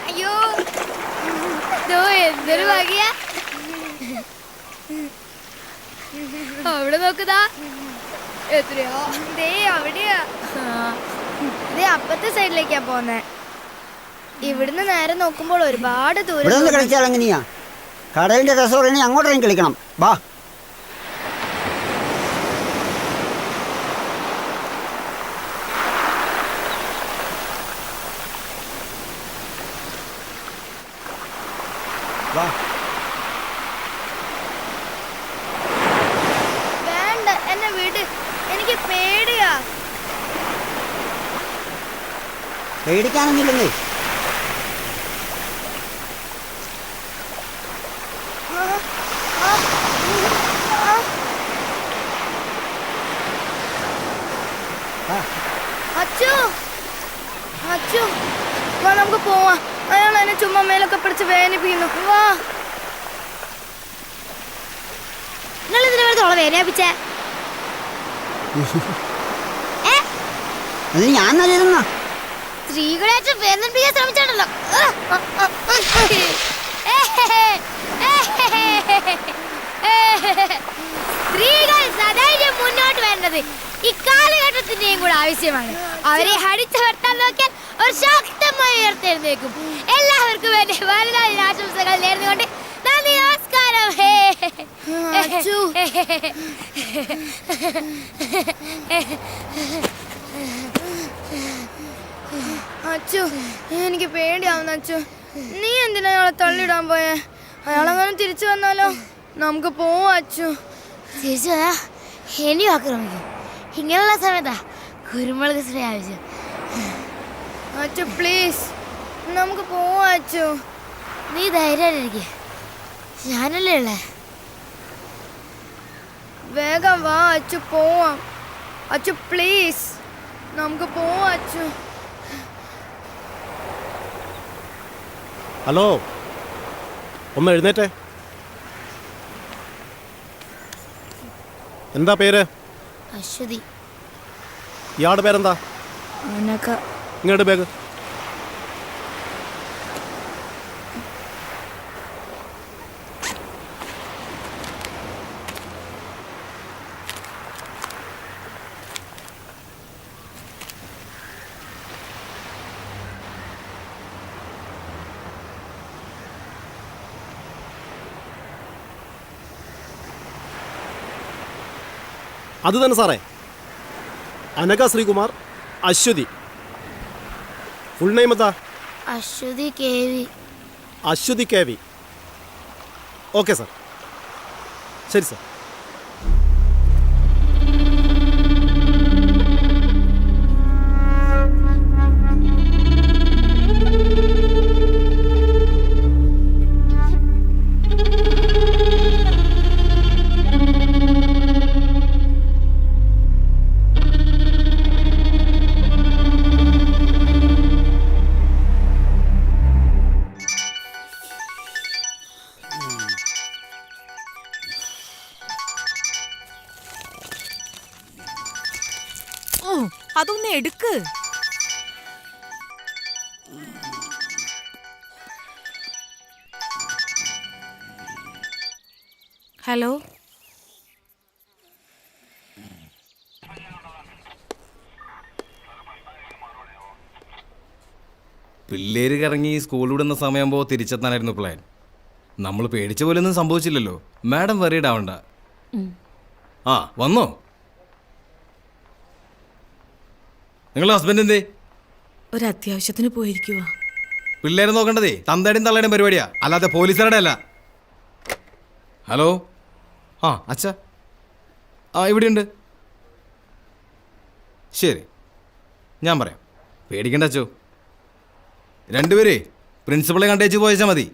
അയ്യോ അയ്യോ, എന്തൊരു ഭാഗ്യ. അവിടെ നോക്കുതാ, എത്രയോ ദേ അവിടെയാ. ദേ അപ്പത്തെ സൈഡിലേക്കാ പോന്നെ. ഇവിടുന്ന് നേരെ നോക്കുമ്പോൾ ഒരുപാട് ദൂരം. കളിച്ചാൽ എങ്ങനെയാ? കടലിന്റെ രസം അങ്ങോട്ടേക്കും കളിക്കണം. വാ. വേണ്ട, എന്നെ വീട്, എനിക്ക് പേടിയാ. പേടിക്കാനൊന്നുമില്ലെന്നേ. അച്ചു അച്ചു, വാ നമുക്ക് പോവാം. അയാൾ എന്നെ ചുമ്മാ മേലൊക്കെ പിടിച്ച് വേദനിപ്പിക്കുന്നു. വാ. നിങ്ങൾ ഇതിനെ വേദനിപ്പിച്ചേ? അതിന് ഞാൻ നല്ലതെന്നാ. സ്ത്രീകളായിട്ട് വേദനിപ്പിക്കാൻ ശ്രമിച്ചിട്ടുണ്ടല്ലോ. സ്ത്രീകൾ സദൈര്യം മുന്നോട്ട് വേണ്ടത് ഇക്കാലഘട്ടത്തിന്റെയും കൂടെ ആവശ്യമാണ്. അവരെ അടിച്ചു വർത്താൻ നോക്കിയാൽ ഒരു ശക്തമായി ഉയർത്തെഴുന്നേക്കും. എല്ലാവർക്കും വേണ്ടി വനിതാ ദിനാശംസകൾ നേർന്നുകൊണ്ട് നന്ദി, നമസ്കാരം. അച്ചു, എനിക്ക് പേടിയാവുന്ന അച്ചു. നീ എന്തിനാ അയാളെ തള്ളിയിടാൻ പോയേ? അയാളെങ്ങനെ തിരിച്ചു വന്നാലോ? നമുക്ക് പോവാ അച്ചു. തിരിച്ചു വരാ ഇനിയും ആക്രമിക്കും. ഇങ്ങനെയുള്ള സമയത്താ കുരുമുളക് സ്പ്രേ ആവശ്യം. അച്ചു പ്ലീസ്, നമുക്ക് പോവാ അച്ചു. നീ ധൈര്യമായിരിക്കും, ഞാനല്ലേ ഉള്ളേ. വേഗം വാ അച്ചു, പോവാം. അച്ചു പ്ലീസ്, നമുക്ക് പോവാ അച്ചു. ഹലോ, ഒന്ന് എഴുന്നേറ്റേ. എന്താ പേര്? അശ്വതി. ഇയാളുടെ പേരെന്താ? ഇങ്ങോട്ട് ബാഗ്. അത് തന്നെ സാറേ, അനഘ ശ്രീകുമാർ, അശ്വതി. ഫുൾ നെയിം എന്താ? Aswathi KV. Aswathi KV. Okay sir, ശരി സാർ. അതൊന്ന് എടുക്ക്. ഹലോ, പിള്ളേര് കറങ്ങി സ്കൂൾ വിടുന്ന സമയമാകുമ്പോൾ തിരിച്ചെത്താനായിരുന്നു പ്ലാൻ. നമ്മൾ പേടിച്ച പോലൊന്നും സംഭവിച്ചില്ലല്ലോ. മാഡം വറീഡ് ആവണ്ട. ആ വന്നോ? നിങ്ങളുടെ ഹസ്ബൻഡ് എന്തേ? ഒരു അത്യാവശ്യത്തിന് പോയിരിക്കുക. പിള്ളേരെ നോക്കേണ്ടതേ തന്തയുടെയും തള്ളയുടെയും പരിപാടിയാ, അല്ലാതെ പോലീസുകാരുടെ അല്ല. ഹലോ, ആ അച്ഛാ, ആ ഇവിടെയുണ്ട്. ശരി, ഞാൻ പറയാം, പേടിക്കണ്ട അച്ചോ. രണ്ടുപേരേ പ്രിൻസിപ്പളെ കണ്ടേച്ച് പോയച്ചാൽ മതി.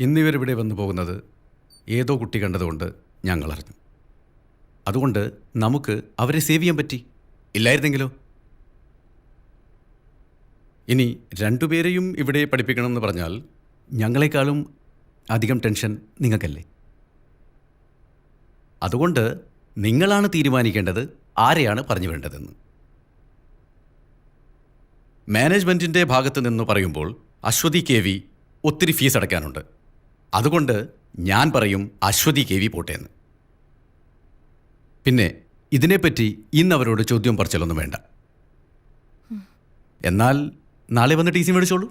ഇന്നിവരിവിടെ വന്നു പോകുന്നത് ഏതോ കുട്ടി കണ്ടതുകൊണ്ട് ഞങ്ങൾ അറിഞ്ഞു. അതുകൊണ്ട് നമുക്ക് അവരെ സേവ് ചെയ്യാൻ പറ്റി. ഇല്ലായിരുന്നെങ്കിലോ? ഇനി രണ്ടുപേരെയും ഇവിടെ പഠിപ്പിക്കണമെന്ന് പറഞ്ഞാൽ ഞങ്ങളെക്കാളും അധികം ടെൻഷൻ നിങ്ങൾക്കല്ലേ? അതുകൊണ്ട് നിങ്ങളാണ് തീരുമാനിക്കേണ്ടത് ആരെയാണ് പറഞ്ഞു വേണ്ടതെന്ന്. മാനേജ്മെൻറ്റിൻ്റെ ഭാഗത്ത് നിന്ന് പറയുമ്പോൾ അശ്വതി KV ഒത്തിരി ഫീസ് അടയ്ക്കാനുണ്ട്. അതുകൊണ്ട് ഞാൻ പറയും അശ്വതി KV പോട്ടേന്ന്. പിന്നെ ഇതിനെപ്പറ്റി ഇന്ന് അവരോട് ചോദ്യം പറച്ചിലൊന്നും വേണ്ട. എന്നാൽ നാളെ വന്ന് TC മേടിച്ചോളൂ.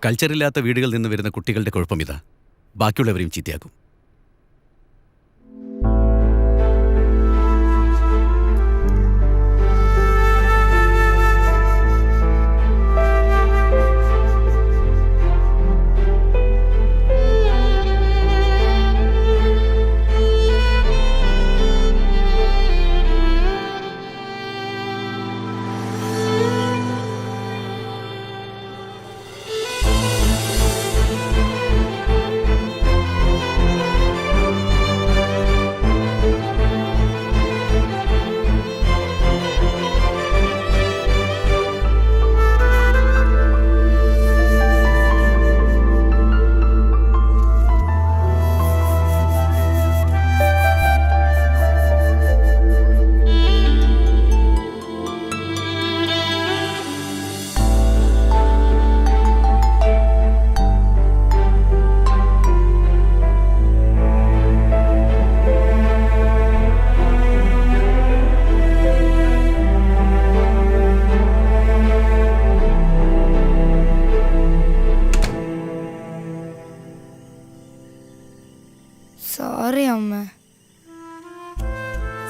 കൾച്ചറില്ലാത്ത വീടുകളിൽ നിന്ന് വരുന്ന കുട്ടികളുടെ കുഴപ്പം ഇതാ, ബാക്കിയുള്ളവരെയും ചീത്തയാക്കും.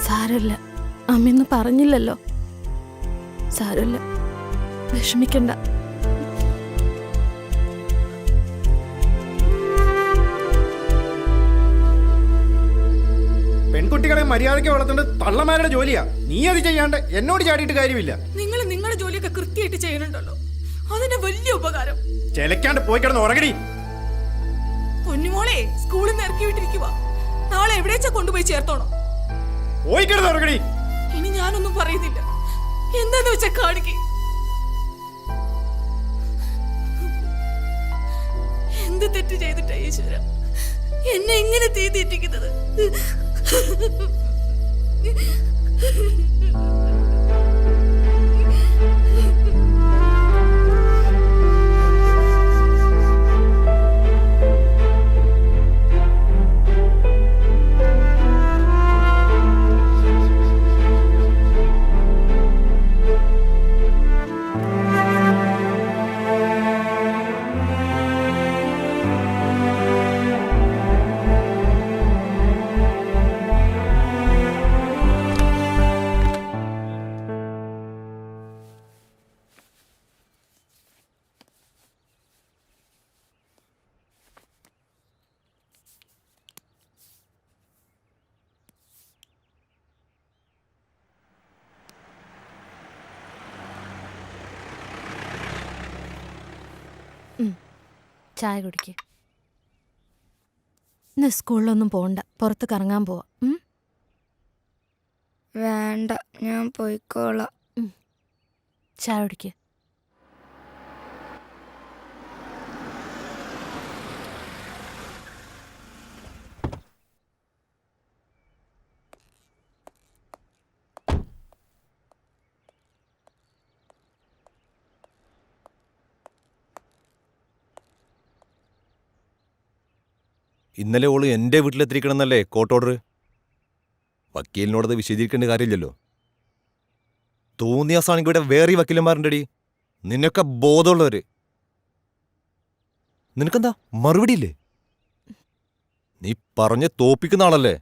സാരമില്ല, അമ്മയൊന്നും പറഞ്ഞില്ലല്ലോ. സാരമില്ല, വിഷമിക്കണ്ട. പെൺകുട്ടികളെ മര്യാദയ്ക്ക് വളർത്തേണ്ടത് തള്ളമാരുടെ ജോലിയാ. നീ അത് ചെയ്യാണ്ട് എന്നോട് ചാടിയിട്ട് കാര്യമില്ല. നിങ്ങൾ നിങ്ങളുടെ ജോലിയൊക്കെ കൃത്യമായിട്ട് ചെയ്യണുണ്ടല്ലോ, അതിന്റെ വലിയ ഉപകാരം. ചെലക്കാണ്ട് പോയി കിടന്ന് ഉറങ്ങടി. പൊന്നുമോളെ സ്കൂളിൽ നിന്ന് ഇറക്കി വിട്ടിരിക്കുക. നാളെ എവിടേച്ചാ കൊണ്ടുപോയി ചേർത്തോണം. പോയി കിടന്ന് ഉറങ്ങടി. ഇനി ഞാനൊന്നും പറയുന്നില്ല, എന്താന്ന് വെച്ചാ കാണിക്ക്. എന്ത് തെറ്റ് ചെയ്തിട്ടാ ഈശ്വര എന്നെ എങ്ങനെ തീ തെറ്റിക്കുന്നത്? ചായ കുടിക്ക്. ഇന്ന് സ്കൂളിലൊന്നും പോണ്ട, പുറത്ത് കറങ്ങാൻ പോവാ. വേണ്ട, ഞാൻ പോയിക്കോളാം. ചായ കുടിക്ക്. ഇന്നലെ ഓള് എൻ്റെ വീട്ടിലെത്തിരിക്കണമെന്നല്ലേ കോർട്ട് ഓർഡർ? വക്കീലിനോടത് വിശദീകരിക്കേണ്ട കാര്യമില്ലല്ലോ. തോന്നിയാസാണെങ്കിൽ ഇവിടെ വേറെ വക്കീലന്മാരുണ്ടടി, നിന്നൊക്കെ ബോധമുള്ളവര്. നിനക്കെന്താ മറുപടിയില്ലേ? നീ പറഞ്ഞ് തോപ്പിക്കുന്ന ആളല്ലേ?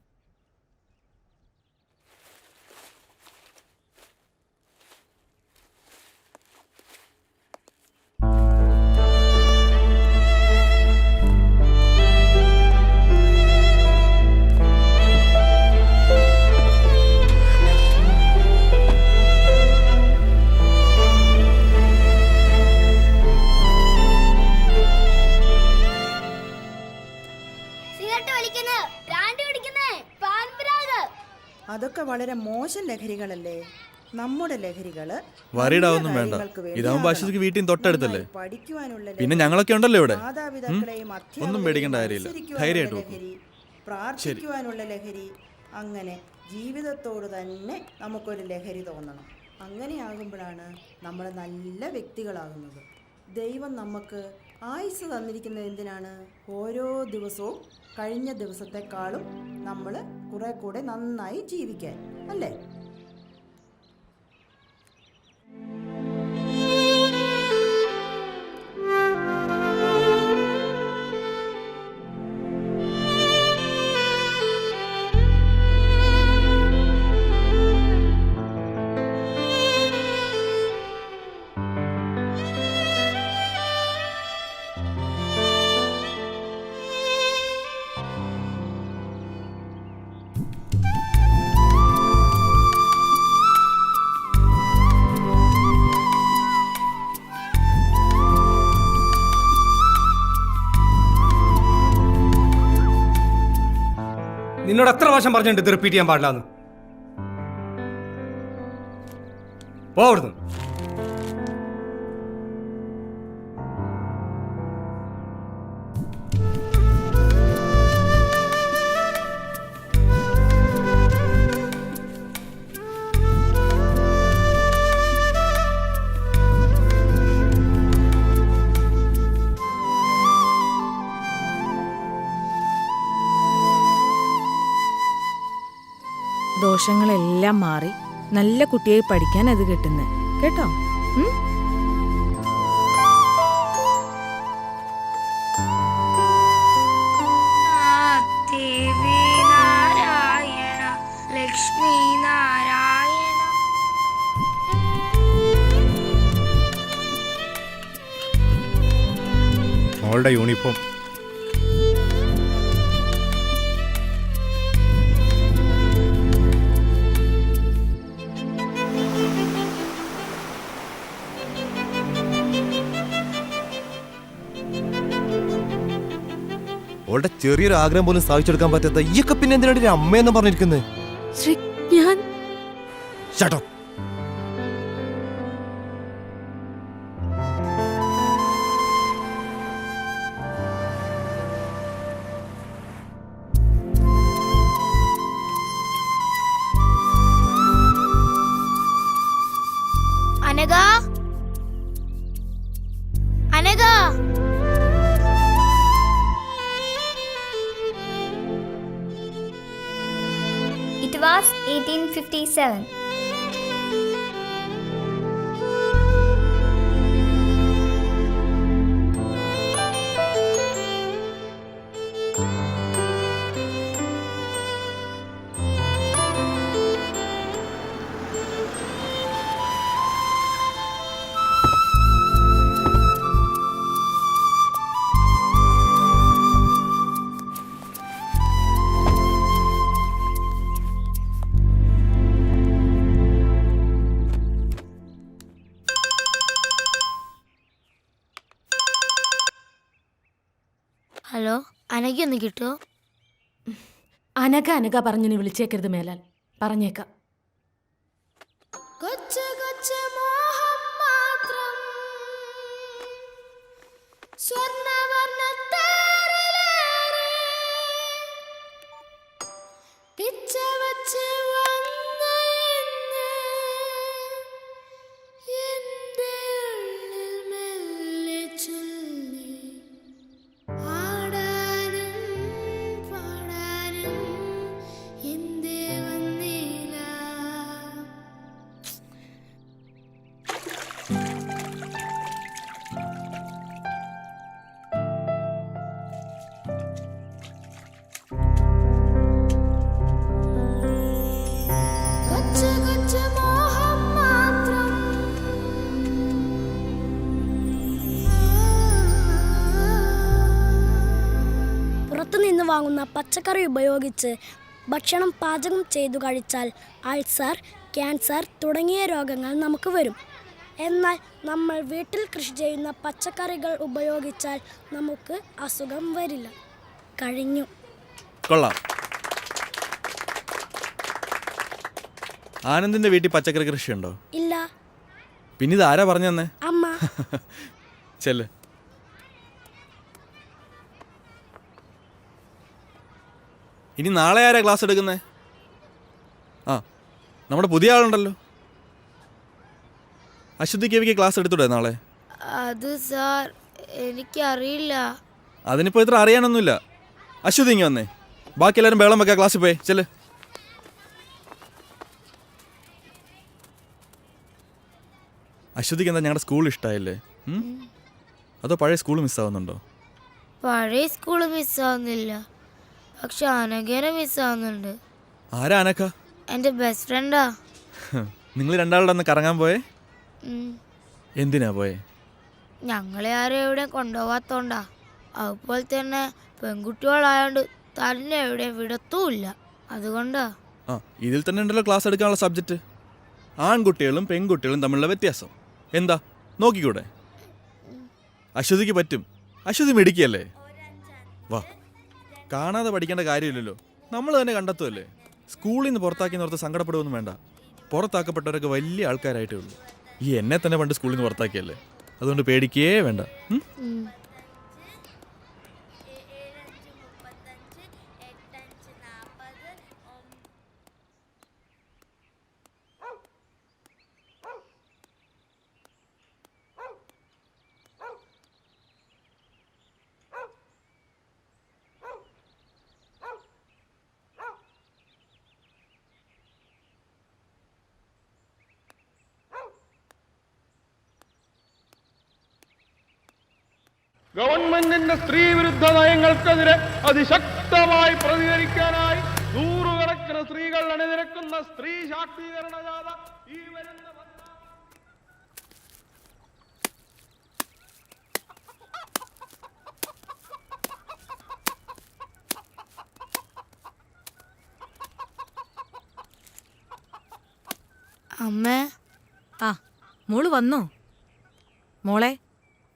അതൊക്കെ വളരെ മോശം ലഹരികളല്ലേ. നമ്മുടെ ലഹരികള് വരീടാവൊന്നും വേണ്ട, ഇതാവുമ്പോ ആശുപത്രിക്ക് വീട്ടിൽ നിന്ന് തൊട്ടടുത്തല്ലേ. പിന്നെ ഞങ്ങളൊക്കെ ഉണ്ടല്ലോ ഇവിടെ. ഒന്നും പേടിക്കേണ്ട കാര്യമില്ല, ധൈര്യമായിട്ട് ലഹരി, പ്രാർത്ഥിക്കുവാനുള്ള ലഹരി, അങ്ങനെ ജീവിതത്തോട് തന്നെ നമുക്കൊരു ലഹരി തോന്നണം. അങ്ങനെയാകുമ്പോഴാണ് നമ്മൾ നല്ല വ്യക്തികളാകുന്നത്. ദൈവം നമുക്ക് ആയുസ് തന്നിരിക്കുന്നത് എന്തിനാണ്? ഓരോ ദിവസവും കഴിഞ്ഞ ദിവസത്തെക്കാളും നമ്മൾ കുറെ കൂടെ നന്നായി ജീവിക്കാൻ അല്ലേ? നിന്നോട് എത്ര പ്രാവശ്യം പറഞ്ഞിട്ടുണ്ട് ഇത് റിപ്പീറ്റ് ചെയ്യാൻ പാടില്ലാന്ന്? പോ അവിടുന്ന്. ദോഷങ്ങളെല്ലാം മാറി നല്ല കുട്ടിയായി പഠിക്കാൻ അത് കിട്ടുന്നത് കേട്ടോ. ദേവി നാരായണ ലക്ഷ്മി നാരായണ. മോളുടെ യൂണിഫോം. അവളുടെ ചെറിയൊരു ആഗ്രഹം പോലും സാധിച്ചെടുക്കാൻ പറ്റാത്ത ഈയൊക്കെ പിന്നെ എന്തിനാണ് ഒരു അമ്മയെന്ന് പറഞ്ഞിരിക്കുന്നത്? ഞാൻ Shut up. Anagha, Anagha. It was 1857. Hello, Anagha ഒന്ന് കിട്ടുമോ? അനഘ അനഘ പറഞ്ഞു നീ വിളിച്ചേക്കരുത് മേലാൽ. പറഞ്ഞേക്കാം. കൊച്ചു കൊച്ചു മോഹം മാത്രം സ്വർണ്ണവർണ്ണത്തേരിലേറി പിച്ച വച്ച് വന്ന ഇന്ന് എൻ്റെ ഉള്ളിൽ മെല്ലെ ചൊല്ലി ആടാനും പാടാനും എന്തേ വന്നില്ല. കൊച്ചു കൊച്ചു മോഹം മാത്രം പുറത്തുനിന്ന് വാങ്ങുന്ന പച്ചക്കറി ഉപയോഗിച്ച് ഭക്ഷണം പാചകം ചെയ്തു കഴിച്ചാൽ അൾസർ, ക്യാൻസർ തുടങ്ങിയ രോഗങ്ങൾ നമുക്ക് വരും. എന്നാൽ നമ്മൾ വീട്ടിൽ കൃഷി ചെയ്യുന്ന പച്ചക്കറികൾ ഉപയോഗിച്ചാൽ നമുക്ക് അസുഖം വരില്ല. കഴിഞ്ഞു. കൊള്ളാം. ആനന്ദിന്റെ വീട്ടിൽ പച്ചക്കറി കൃഷിയുണ്ടോ? ഇല്ല. പിന്നെ ഇത് ആരാ പറഞ്ഞു തന്നെ? അമ്മ. ചെല്ല്. ഇനി നാളെ ആരാ ക്ലാസ് എടുക്കുന്നേ? ആ, നമ്മുടെ പുതിയ ആളുണ്ടല്ലോ. അശ്വതി കേവിക്ക് ക്ലാസ് എടുത്തൂടെ നാളെ? അത് സാർ എനിക്കറിയില്ല. അതിനിപ്പോൾ ഇത്ര അറിയാനൊന്നുമില്ല. അശ്വതി ഇങ്ങ് വന്നേ. ബാക്കി എല്ലാവരും ബേളം വെക്കാം, ക്ലാസ്സിൽ പോയി ചെല്ല്. അശ്വതിക്ക് എന്താ ഞങ്ങളുടെ സ്കൂൾ ഇഷ്ടമായില്ലേ? അതോ പഴയ സ്കൂൾ മിസ്സാവുന്നുണ്ടോ? പഴയ സ്കൂള് മിസ്സാവുന്നില്ല, പക്ഷെ അനഘേനെ മിസ്സാവുന്നുണ്ട്. ആരാ അനക്ക? എൻ്റെ ബെസ്റ്റ് ഫ്രണ്ടാ. നിങ്ങൾ രണ്ടാളുടെ ഒന്ന് കറങ്ങാൻ പോയേ? എന്തിനാ പോയേ? ഞങ്ങളെ ആരും എവിടെയും കൊണ്ടുപോകാത്തോണ്ടാ. അതുപോലെ തന്നെ പെൺകുട്ടികളായോണ്ട് തന്നെ എവിടെയും വിടത്തുമില്ല, അതുകൊണ്ടാ. ആ, ഇതിൽ തന്നെ ഉണ്ടല്ലോ ക്ലാസ് എടുക്കാനുള്ള സബ്ജക്റ്റ്. ആൺകുട്ടികളും പെൺകുട്ടികളും തമ്മിലുള്ള വ്യത്യാസം എന്താ നോക്കിക്കൂടെ? അശ്വതിക്ക് പറ്റും. അശ്വതി മിടുക്കിയല്ലേ? വാ, കാണാതെ പഠിക്കേണ്ട കാര്യമില്ലല്ലോ, നമ്മൾ തന്നെ കണ്ടെത്തുമല്ലേ. സ്കൂളിൽ നിന്ന് പുറത്താക്കിയെന്നോർത്ത് സങ്കടപ്പെടുകയൊന്നും വേണ്ട. പുറത്താക്കപ്പെട്ടവരൊക്കെ വലിയ ആൾക്കാരായിട്ടേ ഉള്ളൂ. ഈ എന്നെ തന്നെ പണ്ട് സ്കൂളിൽ നിന്ന് പുറത്താക്കിയല്ലേ, അതുകൊണ്ട് പേടിക്കേ വേണ്ട. ഗവൺമെന്റിന്റെ സ്ത്രീ വിരുദ്ധ നയങ്ങൾക്കെതിരെ അതിശക്തമായി പ്രതികരിക്കാനായി നൂറുകണക്കിന് ആയിരക്കണക്കിന് സ്ത്രീകൾ അണിനിരക്കുന്ന സ്ത്രീ ശാക്തീകരണ ജാഥ ഈ വരുന്ന അമ്മേ. ആ മോള് വന്നോ? മോളെ,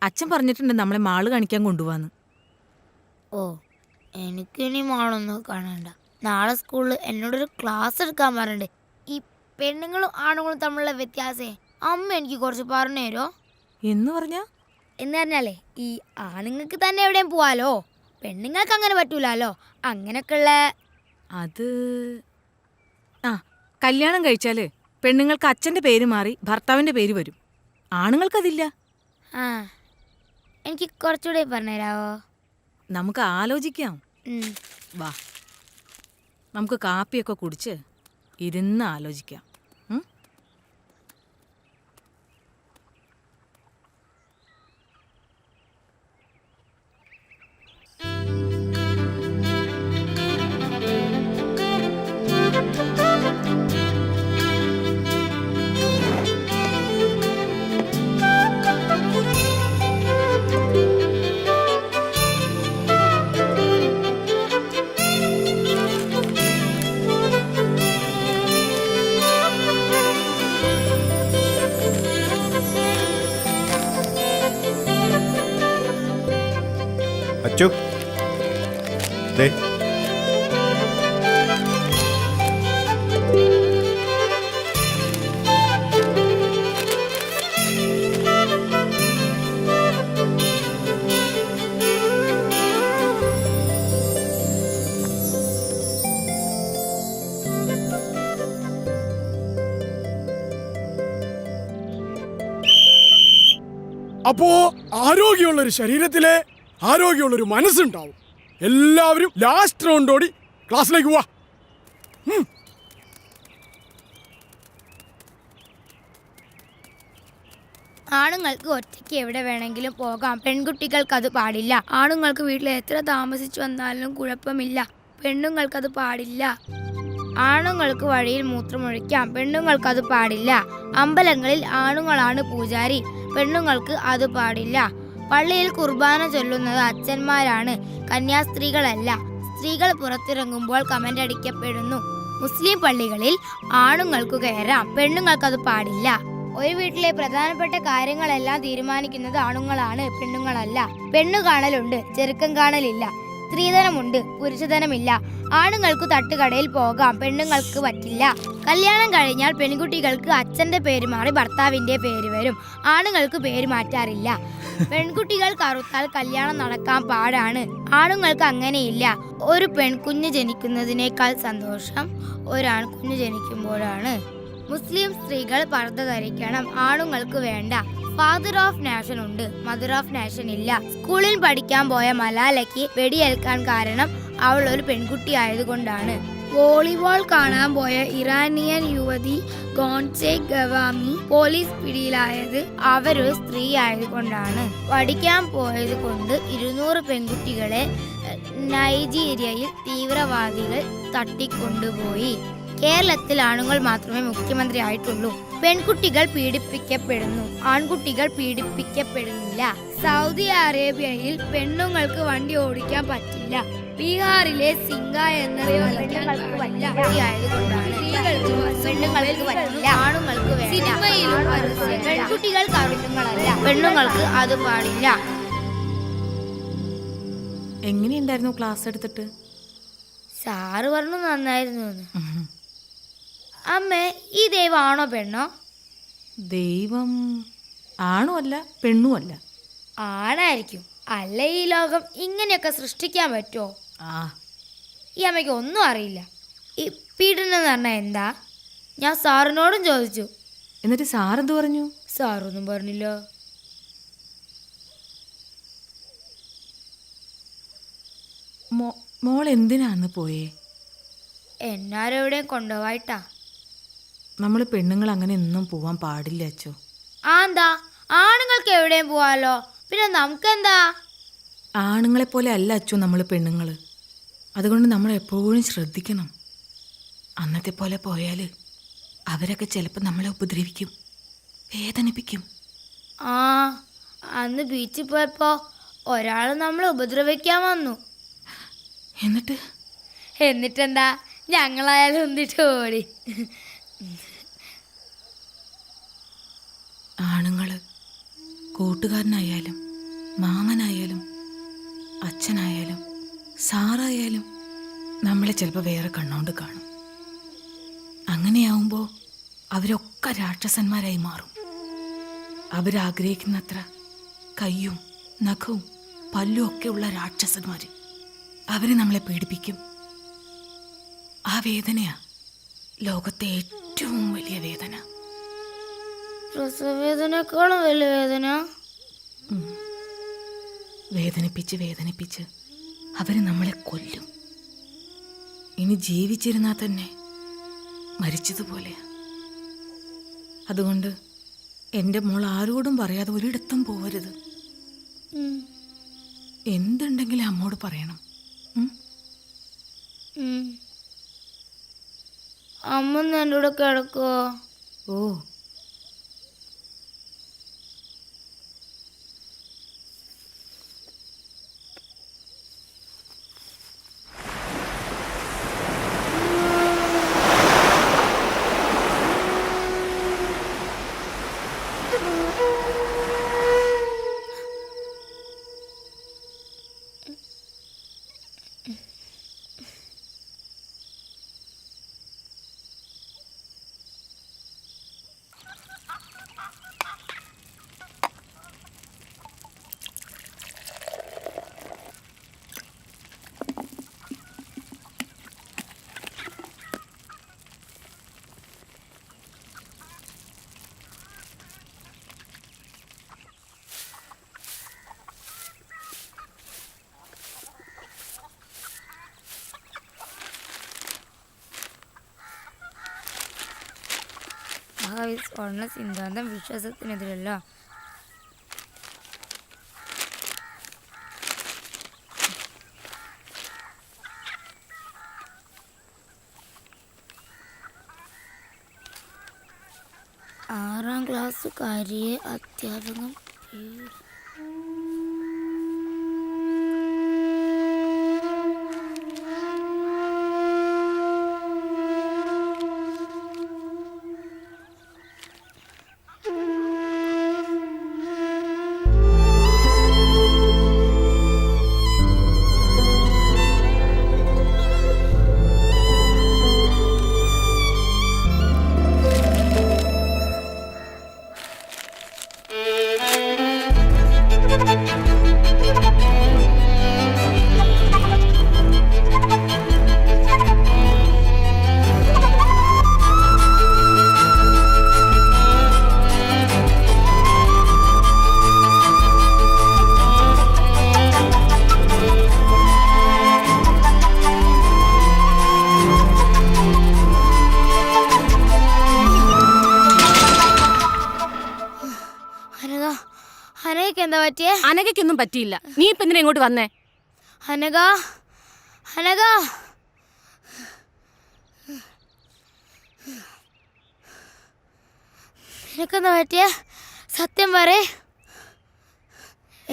അച്ഛൻ പറഞ്ഞിട്ടുണ്ട് നമ്മളെ മാള് കാണിക്കാൻ കൊണ്ടുപോവാന്ന്. ഓ, എനിക്കിനി മാളൊന്നും കാണണ്ട. നാളെ സ്കൂളിൽ എന്നോടൊരു ക്ലാസ് എടുക്കാൻ പറഞ്ഞിട്ടുണ്ട്. ഈ പെണ്ണുങ്ങളും ആണുങ്ങളും തമ്മിലുള്ള വ്യത്യാസേ അമ്മ എനിക്ക് കുറച്ച് പറഞ്ഞു തരോ? എന്ന് പറഞ്ഞാ? എന്ന് പറഞ്ഞാലേ, ഈ ആണുങ്ങൾക്ക് തന്നെ എവിടെയും പോവാലോ, പെണ്ണുങ്ങൾക്ക് അങ്ങനെ പറ്റൂലോ. അങ്ങനെയൊക്കെയുള്ള അത് ആ കല്യാണം കഴിച്ചാല് പെണ്ണുങ്ങൾക്ക് അച്ഛന്റെ പേര് മാറി ഭർത്താവിന്റെ പേര് വരും. ആണുങ്ങൾക്കതില്ല. ആ, എനിക്ക് കുറച്ചുകൂടെ പറഞ്ഞുതരാവോ? നമുക്ക് ആലോചിക്കാം. വാ, നമുക്ക് കാപ്പിയൊക്കെ കുടിച്ച് ഇരുന്ന് ആലോചിക്കാം. അച്ചു ദേ അപ്പോ ആരോഗ്യമുള്ളൊരു ശരീരത്തിലെ ആരോഗ്യമുള്ളൊരു മനസ്സുണ്ടാവും. എല്ലാവരും ലാസ്റ്റ് റൗണ്ട് ഓടി ക്ലാസ്സിലേക്ക് പോവാ. ആണുങ്ങൾക്ക് ഒറ്റയ്ക്ക് എവിടെ വേണമെങ്കിലും പോകാം, പെൺകുട്ടികൾക്ക് അത് പാടില്ല. ആണുങ്ങൾക്ക് വീട്ടിൽ എത്ര താമസിച്ചു വന്നാലും കുഴപ്പമില്ല, പെണ്ണുങ്ങൾക്കത് പാടില്ല. ആണുങ്ങൾക്ക് വഴിയിൽ മൂത്രമൊഴിക്കാം, പെണ്ണുങ്ങൾക്കത് പാടില്ല. അമ്പലങ്ങളിൽ ആണുങ്ങളാണ് പൂജാരി, പെണ്ണുങ്ങൾക്ക് അത് പാടില്ല. പള്ളിയിൽ കുർബാന ചൊല്ലുന്നത് അച്ഛന്മാരാണ്, കന്യാസ്ത്രീകളല്ല. സ്ത്രീകൾ പുറത്തിറങ്ങുമ്പോൾ കമന്റ് അടിക്കപ്പെടുന്നു. മുസ്ലിം പള്ളികളിൽ ആണുങ്ങൾക്ക് കയറാം, പെണ്ണുങ്ങൾക്കത് പാടില്ല. ഒരു വീട്ടിലെ പ്രധാനപ്പെട്ട കാര്യങ്ങളെല്ലാം തീരുമാനിക്കുന്നത് ആണുങ്ങളാണ്, പെണ്ണുങ്ങളല്ല. പെണ്ണു കാണലുണ്ട്, ചെറുക്കം കാണലില്ല. സ്ത്രീധനമുണ്ട്, പുരുഷധനമില്ല. ആണുങ്ങൾക്ക് തട്ടുകടയിൽ പോകാം, പെണ്ണുങ്ങൾക്ക് പറ്റില്ല. കല്യാണം കഴിഞ്ഞാൽ പെൺകുട്ടികൾക്ക് അച്ഛന്റെ പേര് മാറി ഭർത്താവിന്റെ പേര് വരും, ആണുങ്ങൾക്ക് പേര് മാറ്റാറില്ല. പെൺകുട്ടികൾ കറുത്താൽ കല്യാണം നടക്കാൻ പാടാണ്, ആണുങ്ങൾക്ക് അങ്ങനെയില്ല. ഒരു പെൺകുഞ്ഞ് ജനിക്കുന്നതിനേക്കാൾ സന്തോഷം ഒരാൺകുഞ്ഞ് ജനിക്കുമ്പോഴാണ്. മുസ്ലിം സ്ത്രീകൾ പർദ്ദ ധരിക്കണം, ആണുങ്ങൾക്ക് വേണ്ട. ഫാദർ ഓഫ് നാഷൻ ഉണ്ട്, മദർ ഓഫ് നാഷൻ ഇല്ല. സ്കൂളിൽ പഠിക്കാൻ പോയ മലാലയ്ക്ക് വെടിയേൽക്കാൻ കാരണം അവൾ ഒരു പെൺകുട്ടി ആയതുകൊണ്ടാണ്. വോളിബോൾ കാണാൻ പോയ ഇറാനിയൻ യുവതി ഗോൺസെ ഗവാമി പോലീസ് പിടിയിലായത് അവരൊരു സ്ത്രീ ആയതുകൊണ്ടാണ്. പഠിക്കാൻ പോയത് കൊണ്ട് 200 പെൺകുട്ടികളെ നൈജീരിയയിൽ തീവ്രവാദികൾ തട്ടിക്കൊണ്ടുപോയി. കേരളത്തിൽ ആണുങ്ങൾ മാത്രമേ മുഖ്യമന്ത്രി ആയിട്ടുള്ളൂ. പെൺകുട്ടികൾ പീഡിപ്പിക്കപ്പെടുന്നു, ആൺകുട്ടികൾ പീഡിപ്പിക്കപ്പെടുന്നില്ല. സൗദി അറേബ്യയിൽ പെണ്ണുങ്ങൾക്ക് വണ്ടി ഓടിക്കാൻ പറ്റില്ല. ബീഹാറിലെ സിംഗ എന്നത് പെണ്ണുങ്ങൾക്ക് പറ്റില്ല, ആണുങ്ങൾക്ക് വേണ്ട. സിനിമയിലും പെൺകുട്ടികൾക്ക് ആണുങ്ങളല്ല, പെണ്ണുങ്ങൾക്ക് അത് പാടില്ല. എങ്ങനെയുണ്ടായിരുന്നു ക്ലാസ് എടുത്തിട്ട്? സാറ് പറഞ്ഞു നന്നായിരുന്നു. അമ്മേ, ഈ ദൈവം ആണോ പെണ്ണോ? ദൈവം ആണോ അല്ല പെണ്ണും അല്ല. ആണായിരിക്കും, അല്ല ഈ ലോകം ഇങ്ങനെയൊക്കെ സൃഷ്ടിക്കാൻ പറ്റുമോ? ഈ അമ്മയ്ക്ക് ഒന്നും അറിയില്ല. ഈ പീഡനം എന്ന് പറഞ്ഞാൽ എന്താ? ഞാൻ സാറിനോടും ചോദിച്ചു. എന്നിട്ട് സാറെന്ത് പറഞ്ഞു? സാറൊന്നും പറഞ്ഞില്ല. മോൾ എന്തിനാന്ന് പോയേ? എന്നാരെവിടെയും കൊണ്ടുപോയിട്ടാ. നമ്മൾ പെണ്ണുങ്ങൾ അങ്ങനെ ഒന്നും പോവാൻ പാടില്ല അച്ചോ. എന്താ, ആണുങ്ങൾക്ക് എവിടെയും പോവാലോ, പിന്നെ നമുക്കെന്താ? ആണുങ്ങളെ പോലെ അല്ല അച്ചു നമ്മൾ പെണ്ണുങ്ങൾ, അതുകൊണ്ട് നമ്മൾ എപ്പോഴും ശ്രദ്ധിക്കണം. അന്നത്തെ പോലെ പോയാൽ അവരൊക്കെ ചിലപ്പോൾ നമ്മളെ ഉപദ്രവിക്കും, വേദനിപ്പിക്കും. ആ, അന്ന് ബീച്ചിൽ പോയപ്പോ ഒരാൾ നമ്മളെ ഉപദ്രവിക്കാൻ വന്നു. എന്നിട്ടെന്താ, ഞങ്ങളായാലും ഒന്നിട്ട് ഓടി. ആണുങ്ങൾ കൂട്ടുകാരനായാലും മാമനായാലും അച്ഛനായാലും സാറായാലും നമ്മളെ ചിലപ്പോൾ വേറെ കണ്ണുകൊണ്ട് കാണും. അങ്ങനെയാവുമ്പോൾ അവരൊക്കെ രാക്ഷസന്മാരായി മാറും. അവരാഗ്രഹിക്കുന്നത്ര കയ്യും നഖവും പല്ലും ഒക്കെ ഉള്ള രാക്ഷസന്മാർ അവർ നമ്മളെ പീഡിപ്പിക്കും. ആ വേദനയാ ലോകത്തെ ഏറ്റവും വലിയ വേദന. പ്രസവവേദനേക്കാളും വലിയ വേദന. വേദനിപ്പിച്ച് വേദനിപ്പിച്ച് അവർ നമ്മളെ കൊല്ലും. ഇനി ജീവിച്ചിരുന്നാൽ തന്നെ മരിച്ചതുപോലെയാ. അതുകൊണ്ട് എൻ്റെ മോൾ ആരോടും പറയാതെ ഒരിടത്തും പോവരുത്. എന്തുണ്ടെങ്കിലും അമ്മോട് പറയണം. അമ്മ എൻ്റെ കൂടെ കിടക്കുവോ? ഓ, സ്വർണ്ണ സിദ്ധാന്തം വിശ്വാസത്തിനെതിരല്ല. ആറാം ക്ലാസ്സുകാരിയെ അധ്യാപകൻ എന്താ പറ്റിയേ? അനഘയ്ക്കൊന്നും പറ്റിയില്ല. നീ ഇപ്പൊ എന്തിനാ ഇങ്ങോട്ട് വന്നേ? അനഘ, അനഘ, നിനക്കെന്താ പറ്റിയേ? സത്യം പറയേ.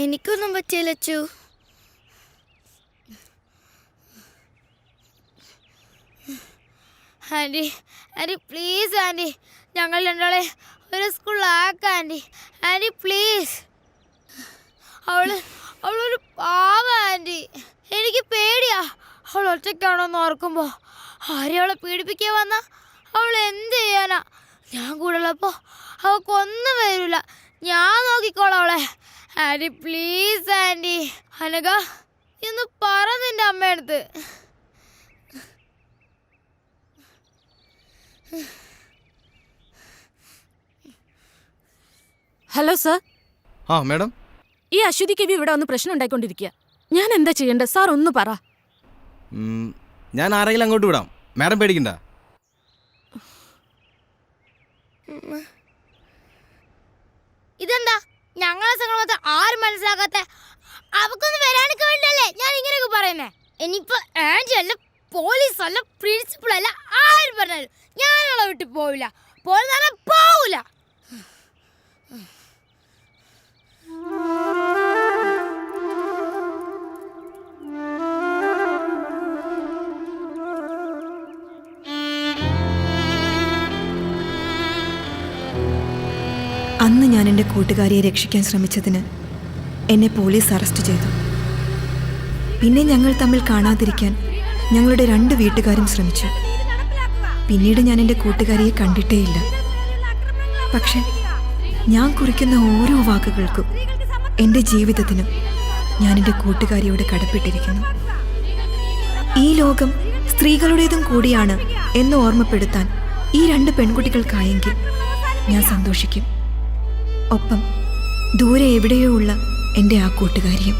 എനിക്കൊന്നും പറ്റിയില്ല Achu. Aunty, aunty please aunty, ഞങ്ങൾ രണ്ടാളെ ഒരു സ്കൂളിലാക്കാം ആൻറ്റി. Aunty please. അവളൊരു പാവ ആൻറ്റി. എനിക്ക് പേടിയാ. അവൾ ഒറ്റയ്ക്കാണോന്ന് ഓർക്കുമ്പോൾ. ആരെയും അവളെ പീഡിപ്പിക്കാൻ വന്നാ അവൾ എന്ത് ചെയ്യാനാ? ഞാൻ കൂടെ ഉള്ളപ്പോൾ അവൾക്കൊന്നും വരില്ല. ഞാൻ നോക്കിക്കോളാം അവളെ. Anti please anti. അനഘ, ഇന്ന് പറ നിന്റെ അമ്മയടുത്ത്. Hello sir. ആ മാഡം, ഈ അശ്വതി കവി ഇവിടെ വന്ന് പ്രശ്നം ഉണ്ടായിക്കൊണ്ടിരിക്കുക. ഞാൻ എന്താ ചെയ്യേണ്ടത് സാർ? ഒന്ന് പറ. ഞാൻ ആരെങ്കിലും അങ്ങോട്ട് വിടാം, മാഡം പേടിക്കണ്ട. ഇതെന്താ ഞങ്ങളെ സംഘടന ആരും മനസ്സിലാക്കാത്ത? അവക്കൊന്ന് വരാനൊക്കെ വേണ്ടല്ലേ ഞാൻ ഇങ്ങനെയൊക്കെ പറയുന്നേ. ഇനിയിപ്പോ ആൻറ്റി അല്ല പോലീസ് അല്ല പ്രിൻസിപ്പൾ അല്ല ആര് പറഞ്ഞാലും ഞാൻ അവളെ വിട്ട് പോവില്ല. പോവില്ല. അന്ന് ഞാൻ എൻ്റെ കൂട്ടുകാരിയെ രക്ഷിക്കാൻ ശ്രമിച്ചതിന് എന്നെ പോലീസ് അറസ്റ്റ് ചെയ്തു. പിന്നെ ഞങ്ങൾ തമ്മിൽ കാണാതിരിക്കാൻ ഞങ്ങളുടെ 2 വീട്ടുകാരും ശ്രമിച്ചു. പിന്നീട് ഞാൻ എൻ്റെ കൂട്ടുകാരിയെ കണ്ടിട്ടേയില്ല. പക്ഷെ ഞാൻ കുറിക്കുന്ന ഓരോ വാക്കുകൾക്കും എൻ്റെ ജീവിതത്തിനും ഞാൻ എൻ്റെ കൂട്ടുകാരിയോട് കടപ്പെട്ടിരിക്കുന്നു. ഈ ലോകം സ്ത്രീകളുടേതും കൂടിയാണ് എന്ന് ഓർമ്മപ്പെടുത്താൻ ഈ 2 പെൺകുട്ടികൾക്കായെങ്കിൽ ഞാൻ സന്തോഷിക്കും. ഒപ്പം ദൂരെ എവിടെയോ ഉള്ള എൻ്റെ ആ കൂട്ടുകാരിയും.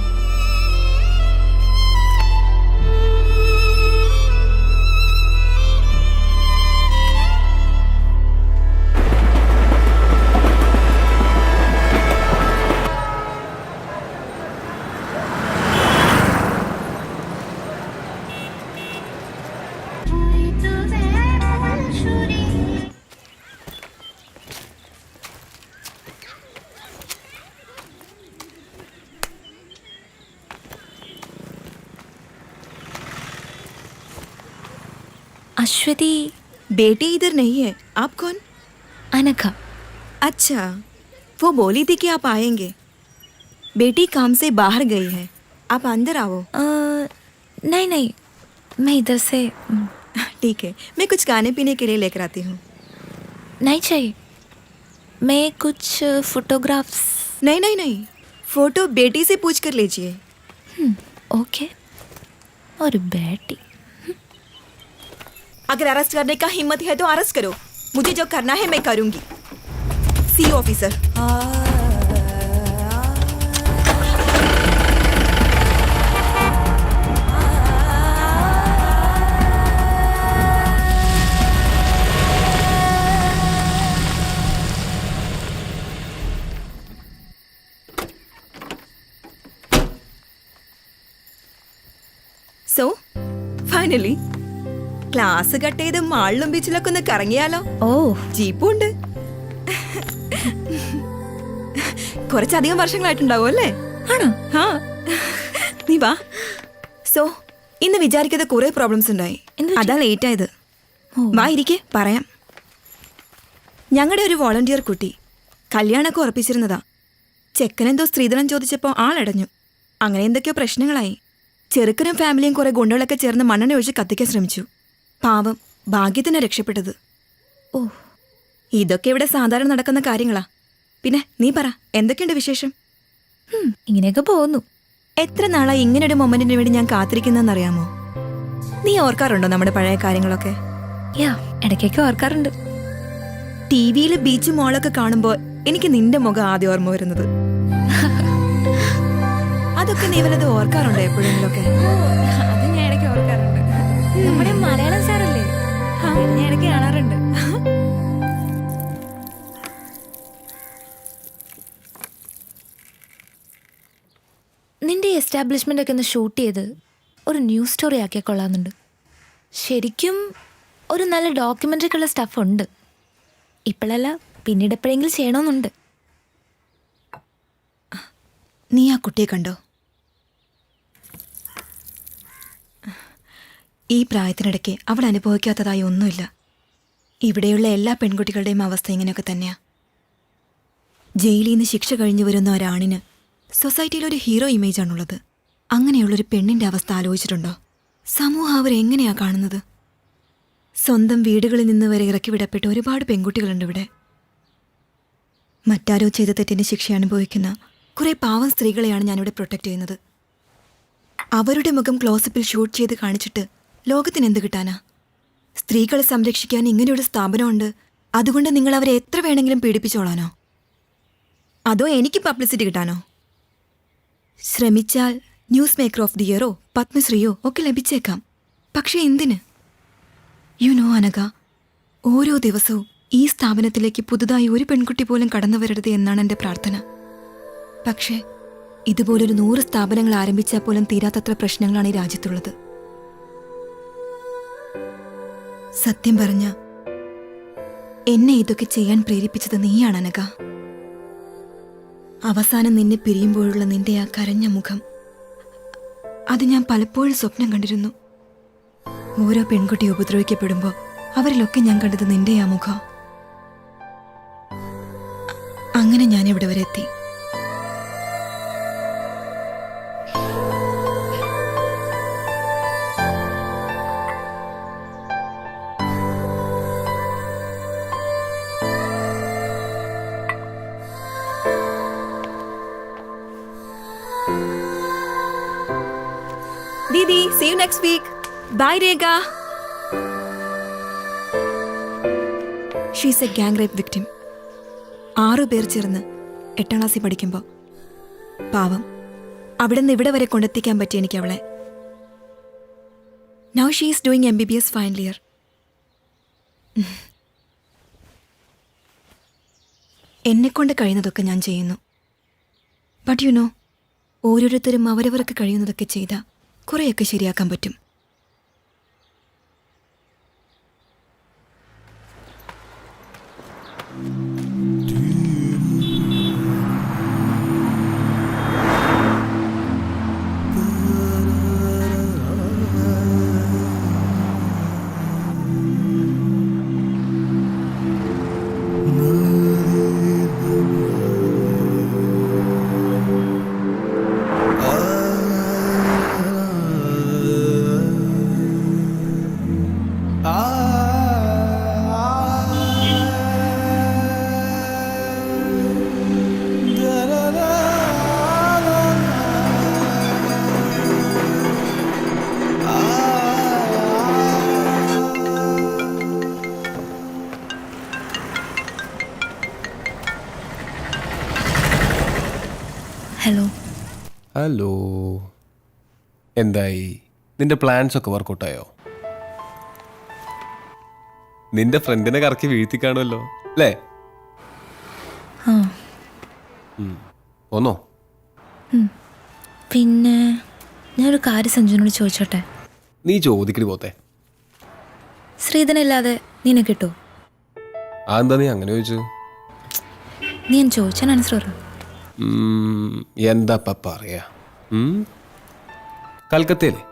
अश्वती बेटी इधर नहीं है. आप कौन? अनघा. अच्छा, वो बोली थी कि आप आएंगे. बेटी काम से बाहर गई है, आप अंदर आओ. नहीं, मैं इधर से. ठीक है, मैं कुछ खाने पीने के लिए लेकर आती हूँ. नहीं चाहिए. मैं कुछ फोटोग्राफ्स. नहीं, फोटो बेटी से पूछ कर लीजिए. ओके. और बेटी. अगर अरेस्ट करने का हिम्मत है तो अरेस्ट करो. मुझे जो करना है मैं करूंगी. C officer. So finally class cut ചെയ്ത് മാളിലും ബീച്ചിലൊക്കെ ഒന്ന് കറങ്ങിയാലോ? ഓ, ജീപ്പുണ്ട്. കുറച്ചധികം വർഷങ്ങളായിട്ടുണ്ടാവും അല്ലേ? ആണോ? ആ, നീ വാ. സോ ഇന്ന് വിചാരിക്കാതെ കുറെ പ്രോബ്ലംസ് ഉണ്ടായി. അതാ ലേറ്റ് ആയത്. വാ ഇരിക്കെ, പറയാം. ഞങ്ങളുടെ ഒരു വോളണ്ടിയർ കുട്ടി കല്യാണമൊക്കെ ഉറപ്പിച്ചിരുന്നതാ. ചെക്കനെന്തോ സ്ത്രീധനം ചോദിച്ചപ്പോൾ ആളടഞ്ഞു. അങ്ങനെ എന്തൊക്കെയോ പ്രശ്നങ്ങളായി. ചെറുക്കനും ഫാമിലിയും കുറെ ഗുണ്ടകളൊക്കെ ചേർന്ന് മണ്ണെണ്ണ ഒഴിച്ച് കത്തിക്കാൻ ശ്രമിച്ചു. പാവം, ഭാഗ്യത്തിനാ രക്ഷപ്പെട്ടത്. ഓ, ഇതൊക്കെ ഇവിടെ സാധാരണ നടക്കുന്ന കാര്യങ്ങളാ. പിന്നെ നീ പറ, എന്തൊക്കെയുണ്ട് വിശേഷം? ഇങ്ങനെയൊക്കെ പോകുന്നു. എത്ര നാളായി ഇങ്ങനൊരു മൊമെന്റിന് വേണ്ടി ഞാൻ കാത്തിരിക്കുന്നറിയാമോ? നീ ഓർക്കാറുണ്ടോ നമ്മുടെ പഴയ കാര്യങ്ങളൊക്കെ? ഇടയ്ക്കൊക്കെ ഓർക്കാറുണ്ട്. ടിവിയില് ബീച്ച് മോളൊക്കെ കാണുമ്പോ എനിക്ക് നിന്റെ മുഖം ആദ്യം ഓർമ്മ വരുന്നത്. അതൊക്കെ നീ വല്ലത് ഓർക്കാറുണ്ടോ എപ്പോഴെങ്കിലൊക്കെ? അത് ഞാൻ ഇടയ്ക്ക് ഓർക്കാറുണ്ട്. നമ്മുടെ മലയാളം സാറല്ലേ, ഞാൻ ഇടയ്ക്ക് കാണാറുണ്ട്. നിന്റെ എസ്റ്റാബ്ലിഷ്മെന്റ് ഒക്കെ ഒന്ന് ഷൂട്ട് ചെയ്ത് ഒരു ന്യൂസ് സ്റ്റോറി ആക്കിയാൽ കൊള്ളാമെന്നുണ്ട്. ശരിക്കും ഒരു നല്ല ഡോക്യുമെന്ററിക്കുള്ള സ്റ്റഫ് ഉണ്ട്. ഇപ്പോഴല്ല, പിന്നീട് എപ്പോഴെങ്കിലും ചെയ്യണമെന്നുണ്ട്. നീ ആ കുട്ടിയെ കണ്ടോ? ഈ പ്രായത്തിനിടയ്ക്ക് അവൾ അനുഭവിക്കാത്തതായി ഒന്നുമില്ല. ഇവിടെയുള്ള എല്ലാ പെൺകുട്ടികളുടെയും അവസ്ഥ ഇങ്ങനെയൊക്കെ തന്നെയാ. ജയിലിൽ നിന്ന് ശിക്ഷ കഴിഞ്ഞു വരുന്ന ഒരാണിന് സൊസൈറ്റിയിൽ ഒരു ഹീറോ ഇമേജാണുള്ളത്. അങ്ങനെയുള്ളൊരു പെണ്ണിൻ്റെ അവസ്ഥ ആലോചിച്ചിട്ടുണ്ടോ? സമൂഹം അവരെങ്ങനെയാ കാണുന്നത്? സ്വന്തം വീടുകളിൽ നിന്ന് വരെ ഇറക്കി വിടപ്പെട്ട ഒരുപാട് പെൺകുട്ടികളുണ്ട് ഇവിടെ. മറ്റാരോ ചെയ്ത തെറ്റിന് ശിക്ഷ അനുഭവിക്കുന്ന കുറേ പാവം സ്ത്രീകളെയാണ് ഞാനിവിടെ പ്രൊട്ടക്റ്റ് ചെയ്യുന്നത്. അവരുടെ മുഖം ക്ലോസപ്പിൽ ഷൂട്ട് ചെയ്ത് കാണിച്ചിട്ട് ലോകത്തിന് എന്ത് കിട്ടാനാ? സ്ത്രീകളെ സംരക്ഷിക്കാൻ ഇങ്ങനെയൊരു സ്ഥാപനമുണ്ട്, അതുകൊണ്ട് നിങ്ങൾ അവരെ എത്ര വേണമെങ്കിലും പീഡിപ്പിച്ചോളാനോ? അതോ എനിക്ക് പബ്ലിസിറ്റി കിട്ടാനോ? ശ്രമിച്ചാൽ ന്യൂസ് മേക്കർ ഓഫ് ദി ഇയറോ പത്മശ്രീയോ ഒക്കെ ലഭിച്ചേക്കാം. പക്ഷെ എന്തിന്? അനഘ, ഓരോ ദിവസവും ഈ സ്ഥാപനത്തിലേക്ക് പുതുതായി ഒരു പെൺകുട്ടി പോലും കടന്നു വരരുത് എന്നാണ് എൻ്റെ പ്രാർത്ഥന. പക്ഷേ ഇതുപോലൊരു 100 സ്ഥാപനങ്ങൾ ആരംഭിച്ചാൽ പോലും തീരാത്തത്ര പ്രശ്നങ്ങളാണ് ഈ രാജ്യത്തുള്ളത്. സത്യം പറഞ്ഞ എന്നെ ഇതൊക്കെ ചെയ്യാൻ പ്രേരിപ്പിച്ചത് നീയാണ് അനഘ. അവസാനം നിന്നെ പിരിയുമ്പോഴുള്ള നിന്റെ ആ കരഞ്ഞ മുഖം, അത് ഞാൻ പലപ്പോഴും സ്വപ്നം കണ്ടിരുന്നു. ഓരോ പെൺകുട്ടി ഉപദ്രവിക്കപ്പെടുമ്പോൾ അവരിലൊക്കെ ഞാൻ കണ്ടത് നിന്റെ ആ മുഖം. അങ്ങനെ ഞാൻ ഇവിടെ വരെ എത്തി. Didi, see you next week. Bye, Rega. She's a gang rape victim. 6 പേർ ചേർന്ന് 8ാം ക്ലാസ്സിൽ പഠിക്കുമ്പോൾ പാവം അവിടെ നിന്ന് ഇവിടെ വരെ കൊണ്ടെത്തിക്കാൻ പറ്റി എനിക്ക് അവളെ. Now she is doing MBBS final year. എന്നെക്കൊണ്ട് കഴിയുന്നതൊക്കെ ഞാൻ ചെയ്യുന്നു. ബട്ട് യു നോ, ഓരോരുത്തരും അവരവർക്ക് കഴിയുന്നതൊക്കെ ചെയ്താൽ കുറേയൊക്കെ ശരിയാക്കാൻ പറ്റും. ഹലോ. ഹലോ, എന്തായി? നിന്റെ പ്ലാൻസ് ഒക്കെ വർക്കൗട്ടായോ? നിന്റെ ഫ്രണ്ടിനെ കറക്കി വീഴ്ത്തി കാണുമല്ലോ അല്ലേ? പോന്നോ? പിന്നെ ഞാനൊരു കാര്യം സഞ്ജുവിനോട് ചോദിച്ചോട്ടെ? നീ ചോദിക്കടി പോത്തെ. ശ്രീധനല്ലാതെ നിന്നെ കിട്ടോ? അതെന്താ നീ അങ്ങനെ ചോദിച്ചു? നീ ഞാൻ ചോദിച്ചാൽ ആൻസർ പറ. എന്താ പറയാ, കൽക്കത്തയിലെ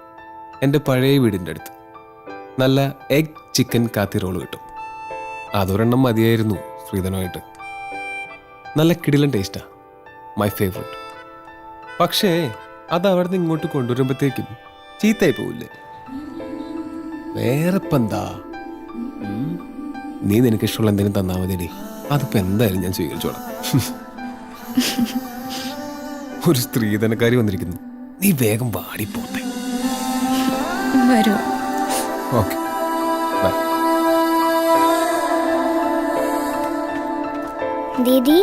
എൻ്റെ പഴയ വീടിൻ്റെ അടുത്ത് നല്ല എഗ് ചിക്കൻ കാത്തി റോള് കിട്ടും. അതൊരെണ്ണം മതിയായിരുന്നു ശ്രീധനുമായിട്ട്. നല്ല കിടിലൻ ടേസ്റ്റാ, മൈ ഫേവറേറ്റ്. പക്ഷേ അത് അവിടെ നിന്ന് ഇങ്ങോട്ട് കൊണ്ടുവരുമ്പോഴത്തേക്കും ചീത്തയായി പോവില്ലേ? വേറെ ഇപ്പം എന്താ, നീ നിനക്കിഷ്ടമുള്ള എന്തെങ്കിലും തന്നാൽ മതിയടി, അതിപ്പോൾ എന്തായാലും ഞാൻ സ്വീകരിച്ചോളാം. ഒരു സ്ത്രീധനക്കാരി വന്നിരിക്കുന്നു, നീ വേഗം വാടിപ്പോട്ടെ. വരൂ. Okay, bye. ദീദി,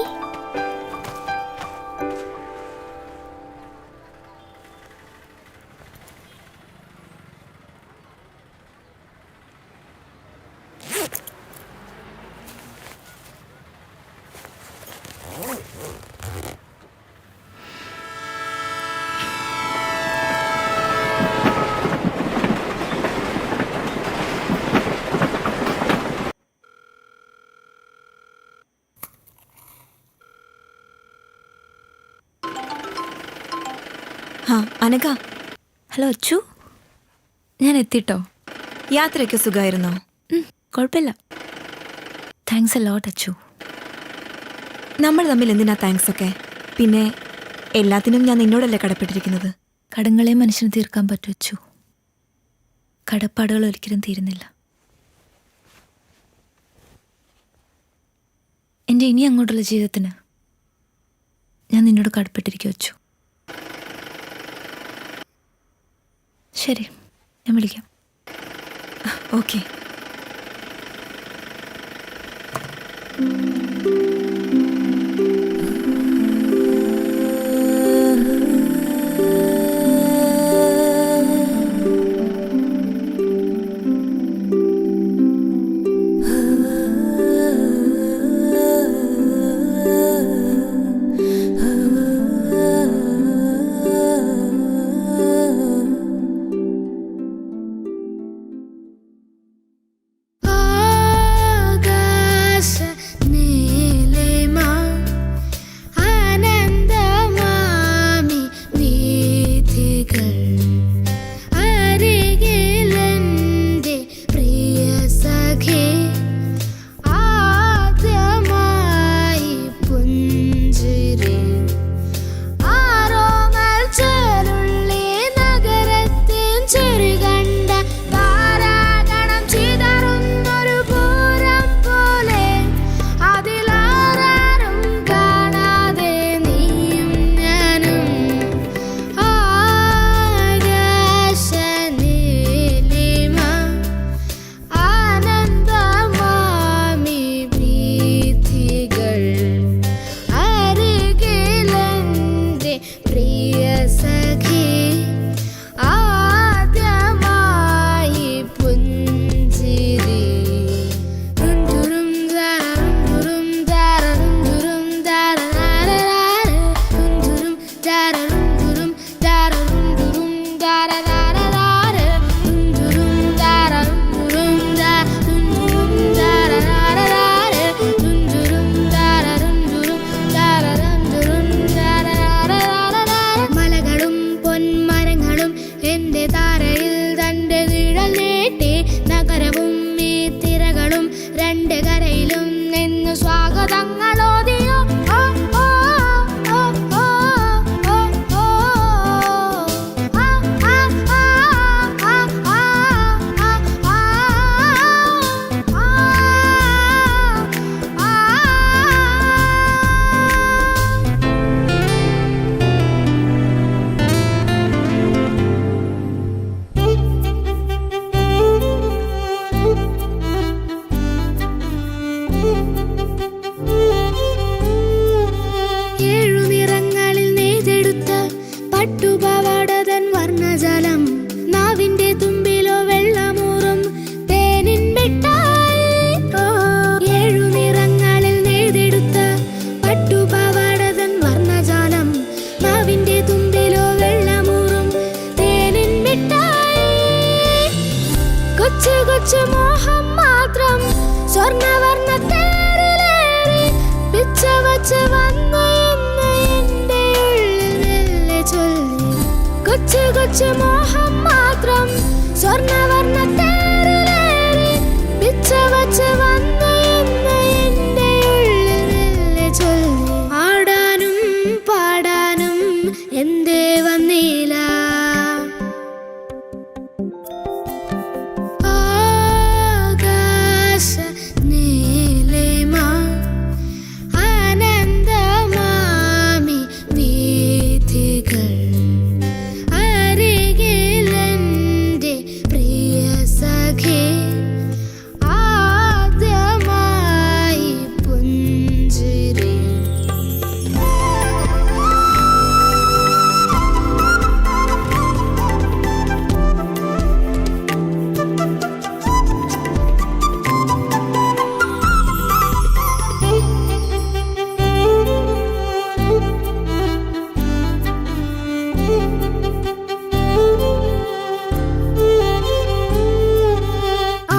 അനഘ. ഹലോ അച്ചു, ഞാൻ എത്തിട്ടോ. യാത്രയൊക്കെ സുഖമായിരുന്നോ? കുഴപ്പമില്ല. Thanks a lot Achu. നമ്മൾ തമ്മിൽ എന്തിനാ താങ്ക്സ് ഒക്കെ? പിന്നെ എല്ലാത്തിനും ഞാൻ നിന്നോടല്ലേ കടപ്പെട്ടിരിക്കുന്നത്. കടങ്ങളെ മനുഷ്യന് തീർക്കാൻ പറ്റും അച്ചു, കടപ്പാടുകൾ ഒരിക്കലും തീരുന്നില്ല. എൻ്റെ ഇനി അങ്ങോട്ടുള്ള ജീവിതത്തിന് ഞാൻ നിന്നോട് കടപ്പെട്ടിരിക്കും അച്ചു. ശരി, ഞാൻ വിളിക്കാം. ഓക്കെ. ശ്ലോകതങ്ങളോദിയോ ഓ ഓ ഓ ഓ ഓ ഓ ആ ആ ആ ആ ആ ആ ഏഴു നിറങ്ങളിൽ നെയ്തെടുത്ത പട്ടുപാവാടതൻ വർണ്ണജലം നാവിന്റെ തുമ്പിലോ വെള്ളമൂറും തേനിൻ മിഠായി ഓ ഏഴു നിറങ്ങളിൽ നെയ്തെടുത്ത പട്ടുപാവാടതൻ വർണ്ണജാലം നാവിന്റെ തുമ്പിലോ വെള്ളമൂറും തേനിൻ മിഠായി കൊച്ചു കൊച്ചു മോഹം മാത്രം സ്വർണ്ണവർണ്ണ തേരിലേറി പിച്ച വച്ച് വന്നു എന്ന് എന്റെ ഉള്ളിൽ മെല്ലെ ചൊല്ലി കൊച്ചു കൊച്ചു മോഹം മാത്രം സ്വർണ്ണവർണ്ണ തേരിലേറി പിച്ച വച്ച് വന്നു എന്ന് എന്റെ ഉള്ളിൽ മെല്ലെ ചൊല്ലി ആടാനും പാടാനും എന്തേ വന്നില്ല ആകാശ നീലിമ ആനന്ദമാമി വീഥികൾ അരികിലെന്റെ പ്രിയ സഖി ആദ്യമായി പുഞ്ചിരി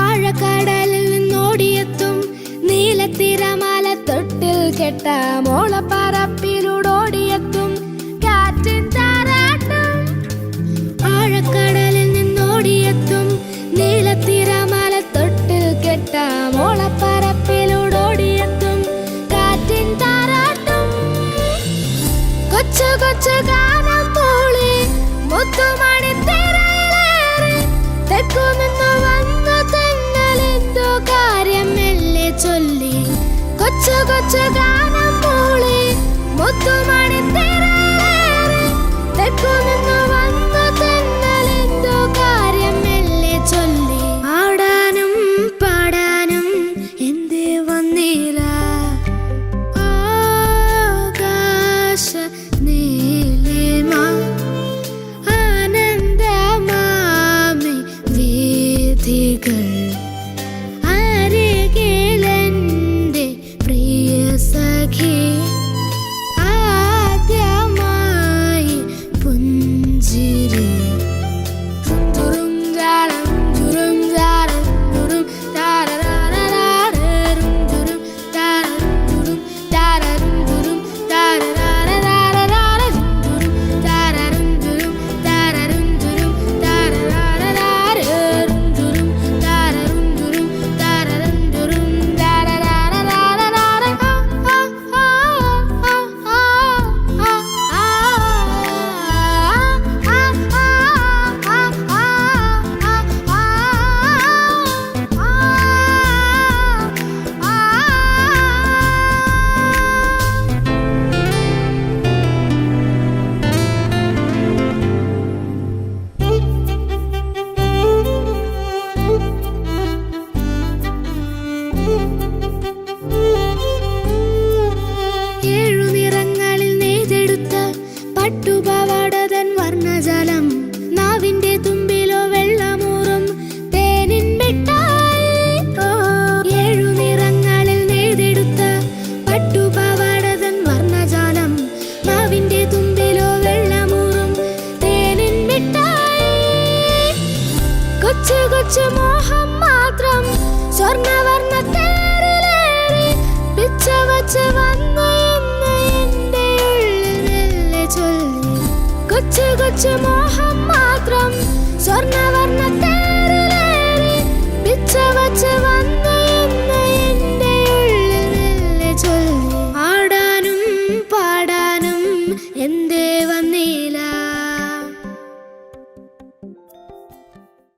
ആഴക്കടലിൽ നിന്നോടിയെത്തും നീലത്തിരമാല തൊട്ടിൽ കെട്ട മോളപ്പറപ്പിലൂടോടിയെത്തും കാറ്റിൻ താരാട്ടും ആഴക്കടലിൽ നിന്നോടിയെത്തും നീലത്തിരമാല തൊട്ടിൽ കെട്ട മോളപ്പറപ്പിലൂടോടിയെത്തും കാറ്റിൻ താരാട്ടും കൊച്ചു കൊച്ചു ഗാനം മൂളി മുത്തുമണി തിരയിലേറി തെക്കു നിന്ന് വന്നു തെന്നലെന്തോ കാര്യം മെല്ലെ ചൊല്ലി കൊച്ചു കൊച്ചു ഗാനം മൂളി മുത്തുമണി തിരയിലേറി തെക്കു നിന്ന് വന്നു തെന്നലെന്തോ കാര്യം മെല്ലെ ചൊല്ലി ആടാനും പാടാനും എന്തേ വന്നില്ല ആകാശ നീലിമ ആനന്ദമാമി വീഥികൾ അരികിലെന്റെ പ്രിയ സഖി ആദ്യമായി പുഞ്ചിരി തുറും ജാലം തുറും ജാലം തുറും താരരാരരാരും തുറും താരം തുറും താരരും തുറും താരരാരരാരും തുറും താരരും തുറും താരരും തുറും താരരാരരാരും തുറും താരരും തുറും താരരും തുറും താരരാരരാരും ഏഴു നിറങ്ങളിൽ നെയ്തെടുത്ത പട്ടുപാവാടതൻ വർണ്ണജലം നാവിന്റെ തുമ്പിലോ വെള്ളമൂറും തേനിൻ മിഠായി ഓ ഏഴു നിറങ്ങളിൽ നെയ്തെടുത്ത പട്ടുപാവാടതൻ വർണ്ണജാലം നാവിന്റെ തുമ്പിലോ വെള്ളമൂറും തേനിൻ മിഠായി കൊച്ചു കൊച്ചു മോഹം മാത്രം സ്വർണ്ണവർണ്ണ തേരിലേറി പിച്ച വച്ച് വന്നു എന്ന് എന്റെ ഉള്ളിൽ മെല്ലെ ചൊല്ലി കൊച്ചു കൊച്ചു മോഹം മാത്രം സ്വർണ്ണ